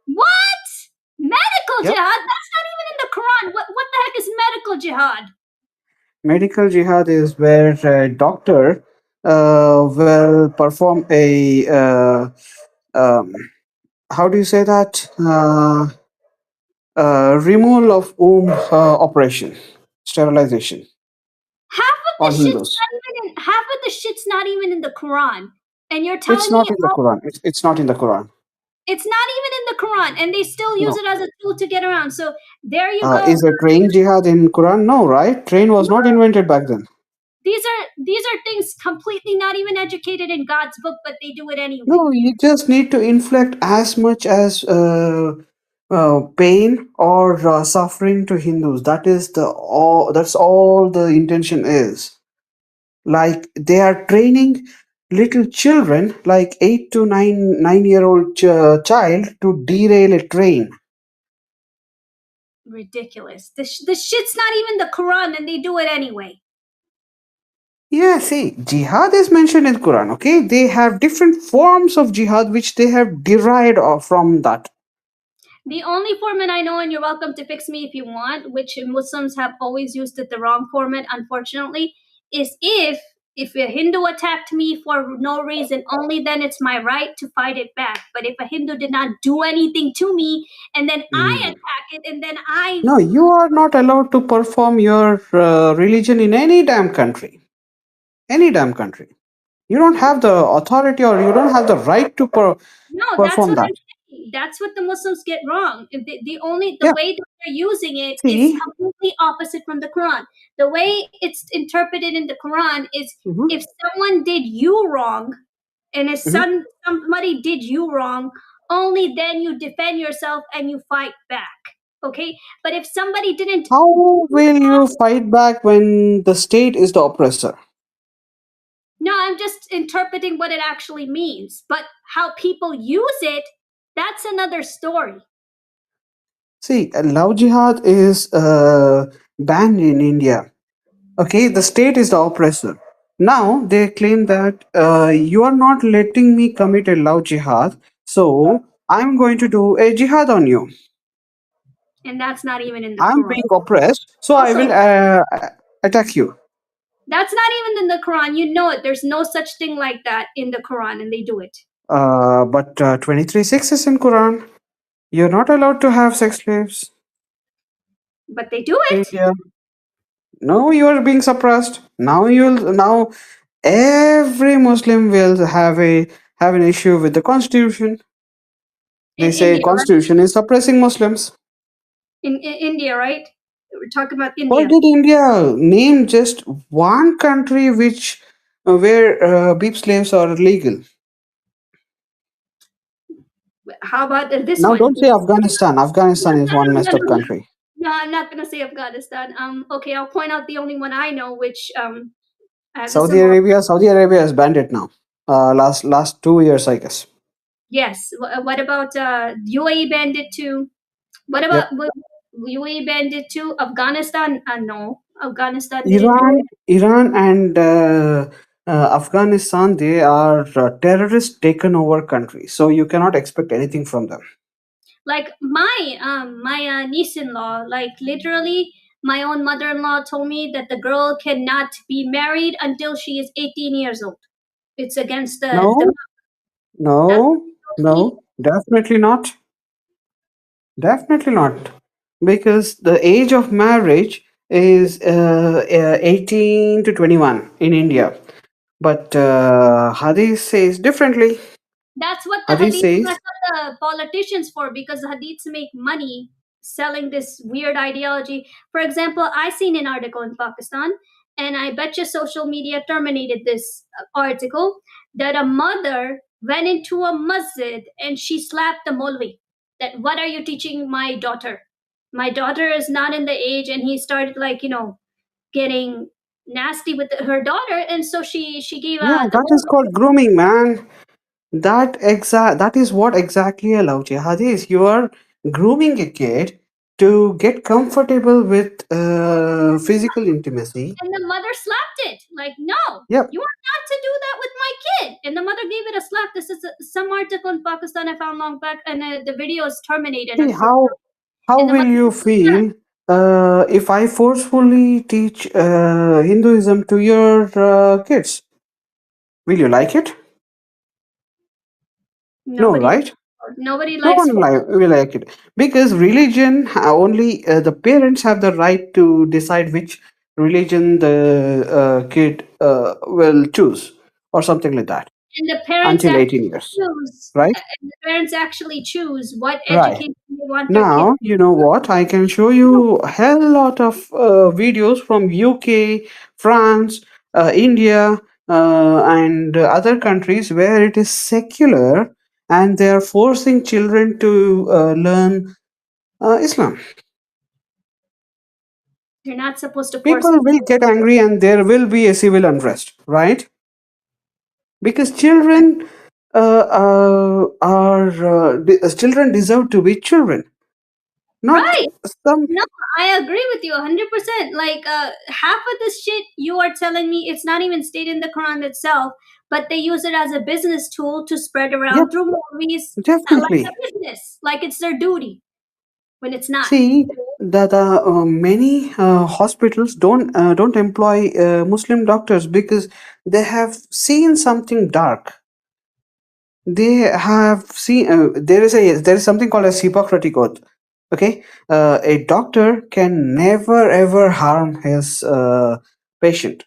What? Medical Yep. jihad? That's not even in the Quran. What the heck is medical jihad? Medical jihad is where a doctor will perform a um, how do you say that? Removal of womb operation, sterilization Half of the on shit's Hindus. not even in half of the shit's not even in the Quran. And you're It's telling me, not in the oh, Quran. It's not in the Quran. it's not even in the Quran, and they still use No. it as a tool to get around. So there you go. Is a train jihad in Quran? No, right? Train was not invented back then. These are things completely not even educated in God's book, but they do it anyway. No, you just need to inflict as much as pain or suffering to Hindus. That is the all. That's all the intention is. Like they are training little children, like 8 to 9 year old child, to derail a train. Ridiculous. This shit's not even the Quran, and they do it anyway. Yeah, see, jihad is mentioned in Quran. Okay, they have different forms of jihad which they have derived from that. The only format I know, and you're welcome to fix me if you want, which Muslims have always used it the wrong format, unfortunately, is if a Hindu attacked me for no reason, only then it's my right to fight it back. But if a Hindu did not do anything to me, and then I Mm. attack it, and then I No, you are not allowed to perform your religion in any damn country. Any damn country. You don't have the authority or you don't have the right to no, that's perform what that. I'm saying. That's what the Muslims get wrong. The Yeah, way that they're using it is see. completely opposite from the Quran. The way it's interpreted in the Quran is Mhm, if someone did you wrong, and if mhm. somebody did you wrong, only then you defend yourself and you fight back. Okay? But if somebody didn't do How you will you wrong, fight back when the state is the oppressor? no, I'm just interpreting what it actually means. But how people use it, that's another story. See, love jihad is banned in India. Okay, the state is the oppressor. Now they claim that you are not letting me commit a love jihad, so I'm going to do a jihad on you. And that's not even in the I'm Quran. being oppressed, so I will Also, attack you. that's not even in the Quran. You know it. There's no such thing like that in the Quran, and they do it. But 23:6 is in Quran. You're not allowed to have sex slaves But they do in it. India. No, you are being suppressed. Now every Muslim will have an issue with the constitution. In They say India, right? constitution is suppressing Muslims. In India, right? We're talking about Why India. did India name just one country which where beep slaves are legal? How about this Now, one? don't say Afghanistan. Afghanistan is one No, messed no, up no, no. country. No, I'm not gonna say Afghanistan. Okay, I'll point out the only one I know, which has a similar. Saudi Arabia has banned it now. Last 2 years, I guess. Yes. What about UAE banned it too? What about Yep. UAE banned it too? Afghanistan? No, Afghanistan didn't do it. Iran and Afghanistan, they are terrorist taken over countries. So you cannot expect anything from them. Like my niece-in-law, like literally, my own mother-in-law told me that the girl cannot be married until she is 18 years old. It's against the No, that's no, what she. no, definitely not. Definitely not. Because the age of marriage is 18 to 21 in India. But Hadith says differently. That's what the Hadith hadith. says, That's what the politicians for, because the hadiths make money selling this weird ideology. For example, I seen an article in Pakistan, and I bet you social media terminated this article, that a mother went into a masjid and she slapped the Molvi. That what are you teaching my daughter? My daughter is not in the age, and he started like getting nasty with her daughter, and so she gave Yeah, the that is called grooming, man. That is what exactly a love jihad is. You are grooming a kid to get comfortable with physical intimacy. and the mother slapped it. Like, no, Yep. you are not to do that with my kid. And the mother gave it a slap. This is some article in Pakistan I found long back, and the video is terminated, See unfortunately. how And the will mother you slapped. feel if I forcefully teach Hinduism to your kids? Will you like it? No, Nobody, right? nobody No likes one for. will like it because religion only the parents have the right to decide which religion the kid will choose or something like that And the parents until actually 18 years, choose. right? And the parents actually choose what Right. education they want their kids. Now, you know what? I can show you a hell lot of videos from UK, France, India, and other countries where it is secular and they are forcing children to learn Islam. You're not supposed to force People will get angry and there will be a civil unrest, right? Because children children deserve to be children, not right. some. No, I agree with you 100%. Like, half of this shit you are telling me, it's not even stated in the Quran itself, but they use it as a business tool to spread Yep, around through movies, like definitely. a business, like it's their duty when it's not. See, the many hospitals don't employ Muslim doctors because they have seen something dark. They have seen there is something called as Hippocratic oath. Okay, a doctor can never ever harm his patient,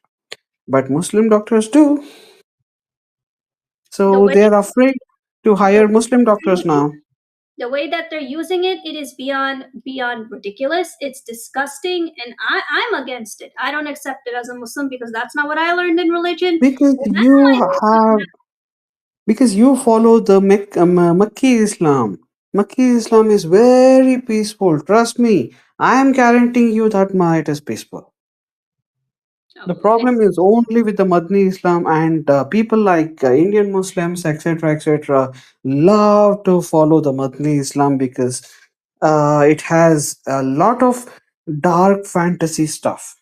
but Muslim doctors do. The So way they are afraid to the hire Muslim doctors now. the way that they're using it, it is beyond ridiculous. It's disgusting, and I'm against it. I don't accept it as a Muslim because that's not what I learned in religion. Because And that's you my have because you follow the Makki Islam. Makki Islam is very peaceful. Trust me. I am guaranteeing you that it is peaceful. The problem is only with the Madni Islam and people like Indian Muslims, etc., etc., love to follow the Madni Islam because it has a lot of dark fantasy stuff.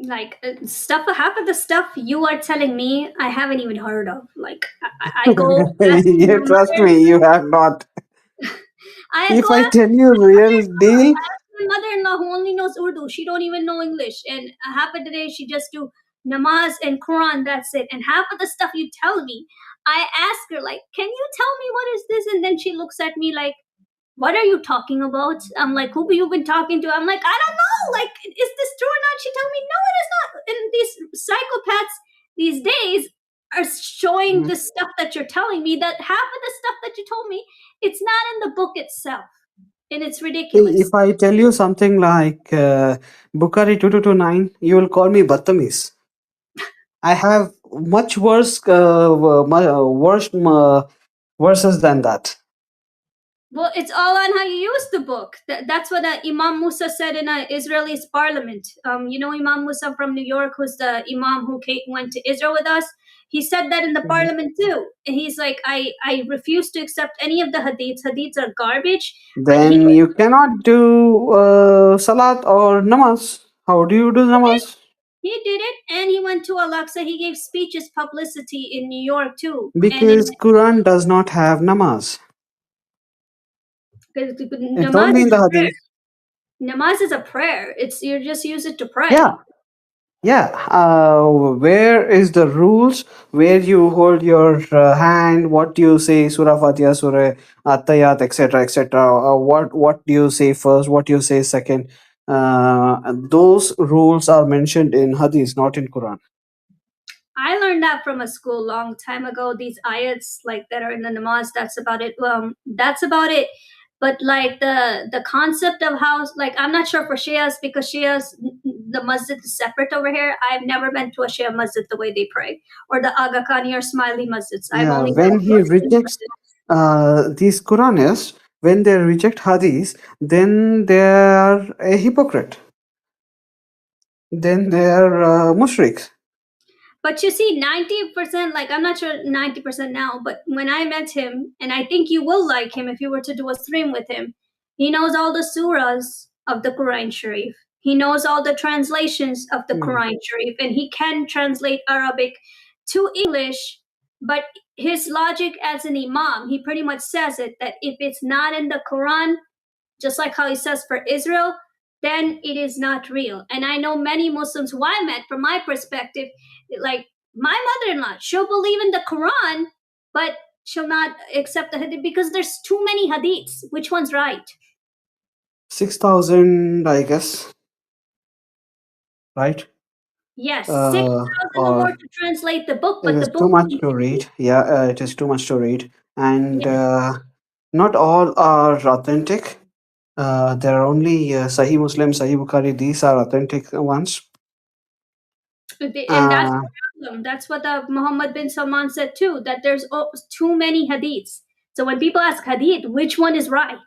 like stuff half of the stuff you are telling me I haven't even heard of. Like I go ask my You trust mother. me, you have not. I go If I ask tell you real deal, my mother-in-law who only knows Urdu. She don't even know English, and half of the day she just do namaz and Quran. That's it. And half of the stuff you tell me, I ask her like, "Can you tell me what is this?" And then she looks at me like, what are you talking about? I'm like, who you been talking to? I'm like, I don't know. Like, is this true or not? She told me, no, it is not. And these psychopaths these days are showing the stuff that you're telling me, that half of the stuff that you told me, it's not in the book itself. And it's see, if ridiculous. I tell you something like Bukhari 2229, you will call me Battamis. I have much worse, worse verses than that. Well, it's all on how you use the book. That's what Imam Musa said in Israeli's parliament. Imam Musa from New York, who's the Imam who went to Israel with us. He said that in the Mhm. parliament too. And he's like, I refuse to accept any of the hadiths. Hadiths are garbage. He Then you cannot do Salat or Namaz. How do you do Namaz? he did it, and he went to Al-Aqsa. He gave speeches, publicity in New York too, and in Because Quran does not have Namaz. because It's namaz only in is the a prayer. Hadith. Namaz is a prayer. It's you just use it to pray. Yeah, yeah. Where is the rules? Where you hold your hand? What do you say? Surah Fatiha, Surah At-Tayyat, etc., etc. What do you say first? What do you say second? And those rules are mentioned in Hadith, not in Quran. I learned that from a school long time ago. These ayats like that are in the namaz. That's about it. That's about it. But like the concept of how, like, I'm not sure for Shias, because Shias, the masjid is separate over here. I've never been to a Shia masjid the way they pray, or the Aga Khani or Smiley masjids. I've Yeah, only been when to he Muslim rejects masjids. these Quranists, when they reject Hadith, then they are a hypocrite. Then they are mushriks. But you see, 90%, like, I'm not sure 90% now, but when I met him, and I think you will like him if you were to do a stream with him, he knows all the surahs of the Quran Sharif. He knows all the translations of the Hmm. Quran Sharif, and he can translate Arabic to English. But his logic as an imam, he pretty much says it that if it's not in the Quran, just like how he says for Israel, then it is not real. And I know many Muslims who I met, from my perspective, like my mother-in-law, she'll believe in the Quran, but she'll not accept the hadith because there's too many hadiths. Which one's right? 6,000, I guess, right? Yes, 6,000 or more Or to translate the book, it but the is too book much in to read. Hindi. Yeah, it is too much to read. And Yes. not all are authentic. There are only Sahih Muslim, Sahih Bukhari. These are authentic ones. And that's Uh, the problem. That's what the Muhammad bin Salman said too, that there's too many hadiths. So when people ask hadith, which one is right?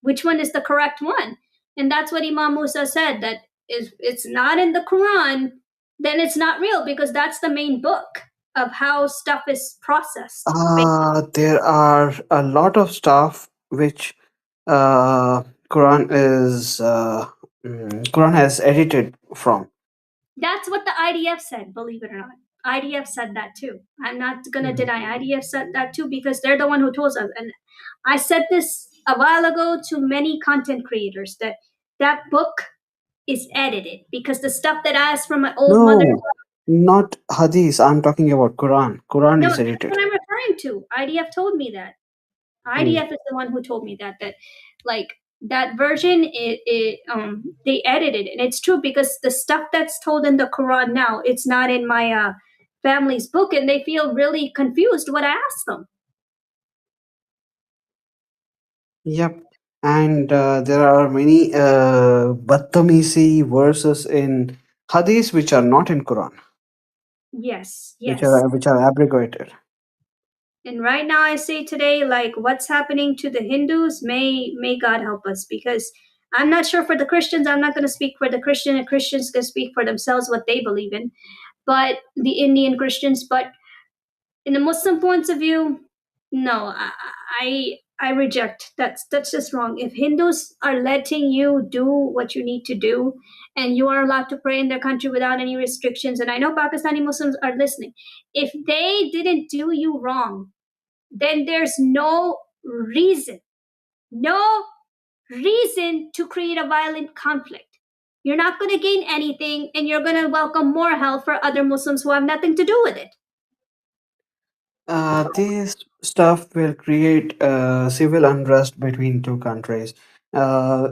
Which one is the correct one? And that's what Imam Musa said, that if it's not in the Quran, then it's not real, because that's the main book of how stuff is processed. there are a lot of stuff which uh, Quran is Quran has edited from. That's what the IDF said, believe it or not. IDF said that too. I'm not going to Mhm. deny IDF said that too, because they're the one who told us. And I said this a while ago to many content creators, that that book is edited, because the stuff that I asked from my old mother. No, not Hadith. I'm talking about Quran. Quran No, is that's edited. what I'm referring to. IDF told me that. Mm. IDF is the one who told me that like that version, they edited, and it's true, because the stuff that's told in the Quran now, it's not in my family's book, and they feel really confused when I ask them. Yep. And there are many Battamisi verses in Hadith which are not in Quran, Yes, yes. which are abrogated. And right now I say today, like, what's happening to the Hindus, may God help us, because I'm not sure for the Christians. I'm not going to speak for the Christian, and Christians can speak for themselves what they believe in, but the Indian Christians. But in the Muslim points of view, no, I reject. That's just wrong. If Hindus are letting you do what you need to do, and you are allowed to pray in their country without any restrictions, and I know Pakistani Muslims are listening, if they didn't do you wrong, then there's reason, no reason to create a violent conflict. You're not going to gain anything, and you're going to welcome more hell for other Muslims who have nothing to do with it. This stuff will create civil unrest between two countries.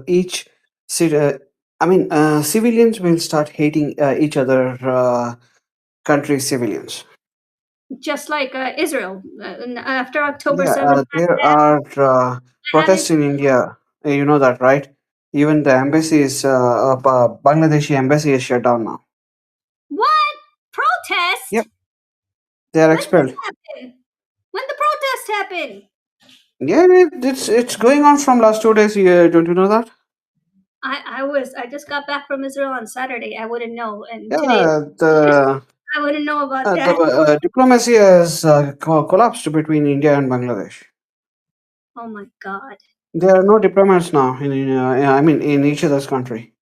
Each, ci- uh, civilians will start hating each other, country civilians. Just like Israel, after October Yeah, 7th, there are I haven't protests in India. You know that, right? Even the embassy is, Bangladeshi embassy is shut down now. what protest? Yep, they are When did this expelled. happen? When the protest happened? Yeah, it's going on from last 2 days. Don't you know that? I just got back from Israel on Saturday. I wouldn't know, and today Yeah, the I wouldn't know about the that. diplomacy has collapsed between India and Bangladesh. Oh my God. There are no diplomats now in each other's country.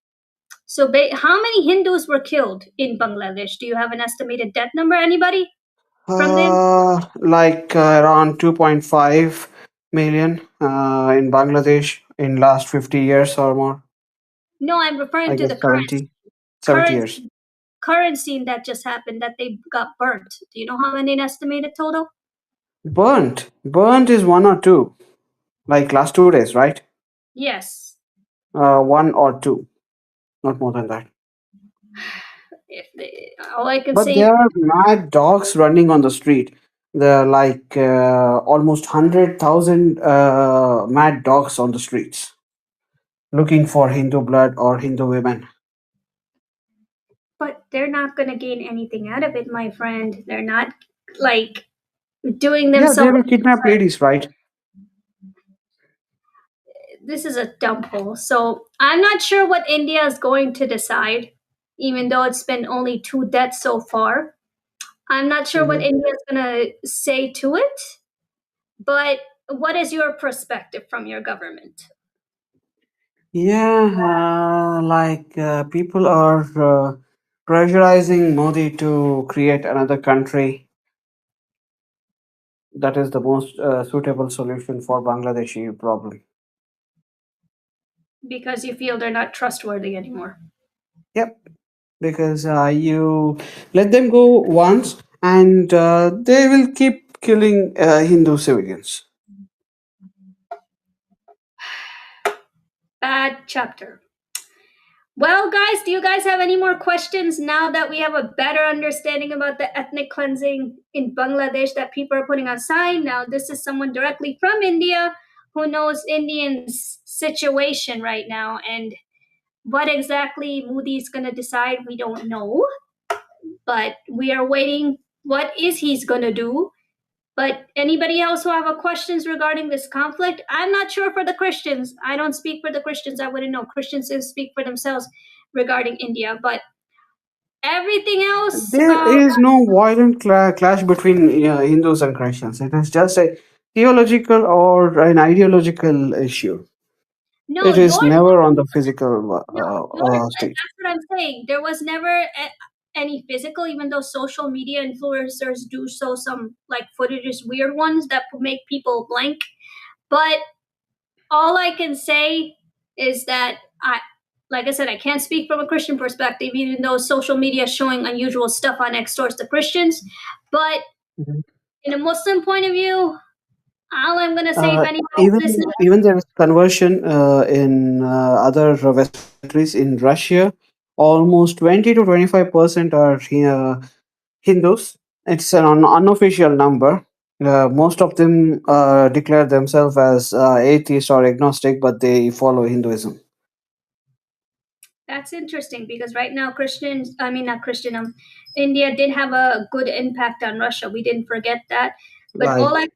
So, how many Hindus were killed in Bangladesh? Do you have an estimated death number? Anybody from them? Like around 2.5 million in Bangladesh in last 50 years or more. No, I'm I referring to guess the 70 current years. current scene that just happened, that they got burnt. Do you know how many estimated total? Burnt is one or two. Like last 2 days, right? Yes. One or two, not more than that. All I can But say is, there are mad dogs running on the street. There are like almost 100,000 mad dogs on the streets looking for Hindu blood or Hindu women. But they're not going to gain anything out of it, my friend. They're not like doing Yeah, they themselves. will kidnap ladies, right? This is a dump hole. So I'm not sure what India is going to decide, even though it's been only two deaths so far. I'm not sure what Mhm. India is going to say to it, but what is your perspective from your government? Yeah, people are pressurizing Modi to create another country that is the most suitable solution for Bangladeshi problem. Because you feel they're not trustworthy anymore. Yep, because you let them go once and they will keep killing Hindu civilians. Bad chapter. Well, guys, do you guys have any more questions now that we have a better understanding about the ethnic cleansing in Bangladesh that people are putting aside? Now, this is someone directly from India who knows Indians' situation right now, and what exactly Modi is going to decide, we don't know, but we are waiting. What is he's going to do? But anybody else who have a questions regarding this conflict? I'm not sure for the Christians. I don't speak for the Christians. I wouldn't know. Christians can speak for themselves regarding India. But everything else, There is no violent clash between Hindus and Christians. It is just a theological or an ideological issue. no, It is your never on the physical no, your stage. that's what I'm saying. There was never any physical, even though social media influencers do show some like footages, weird ones that make people blank. But all I can say is that like I said, I can't speak from a Christian perspective, even though social media is showing unusual stuff on next doors to Christians. But Mhm. in a Muslim point of view, all I'm gonna say, if Uh, anybody's even listening, even there is conversion in other Western countries. In Russia, almost 20 to 25% are Hindus. It's an unofficial number. Most of them declare themselves as atheist or agnostic, but they follow Hinduism. that's interesting because right now Christians, I mean not Christian, India did have a good impact on Russia. We didn't forget that. But all Like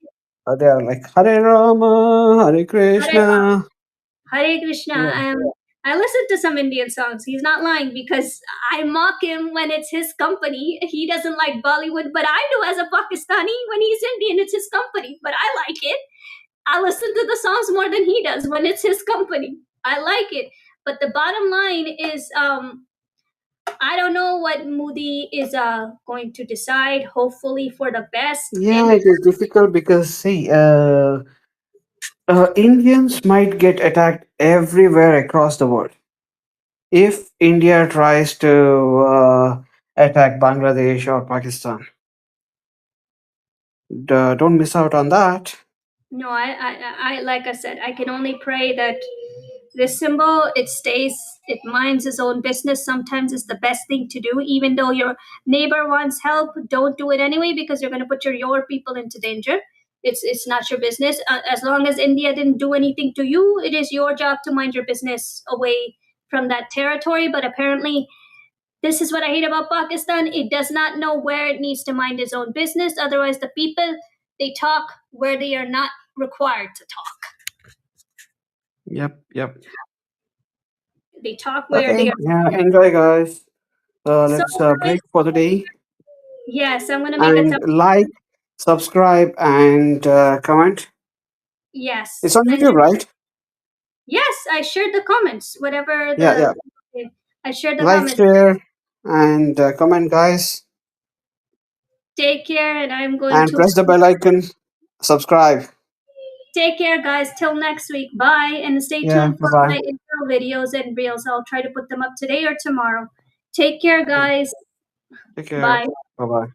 I they are like Hare Rama, Hare Hare Krishna. Hare Krishna. Yeah. I listen to some Indian songs. He's not lying because I mock him when it's his company. He doesn't like Bollywood, but I do as a Pakistani. When he's Indian, it's his company, but I like it. I listen to the songs more than he does when it's his company. I like it. But the bottom line is, I don't know what Moody is going to decide. Hopefully for the best. Yeah, And it is difficult because see, Indians might get attacked everywhere across the world. If India tries to attack Bangladesh or Pakistan, don't miss out on that. no, like I said, I can only pray that this symbol it stays, it minds its own business. Sometimes it's the best thing to do, even though your neighbor wants help. Don't do it anyway because you're going to put your people into danger. It's not your business. As long as India didn't do anything to you, it is your job to mind your business away from that territory. But apparently, this is what I hate about Pakistan. It does not know where it needs to mind its own business. Otherwise, the people they talk where they are not required to talk. Yep, yep. They talk where Okay, they are. yeah, enjoy, guys. So, Let's guys, break for the day yes, I'm gonna make a and like, subscribe, and comment. It's yes, on and YouTube, right? yes, I shared the comments. Whatever Yeah, yeah. I shared the Like, comments. share, and comment, guys, Take care, and I'm going and to press the bell icon. Subscribe. take care, guys. Till next week. Bye, and stay Yeah, tuned bye for bye. my intro videos and reels. I'll try to put them up today or tomorrow. Take care, guys. Take care. Bye. Bye bye.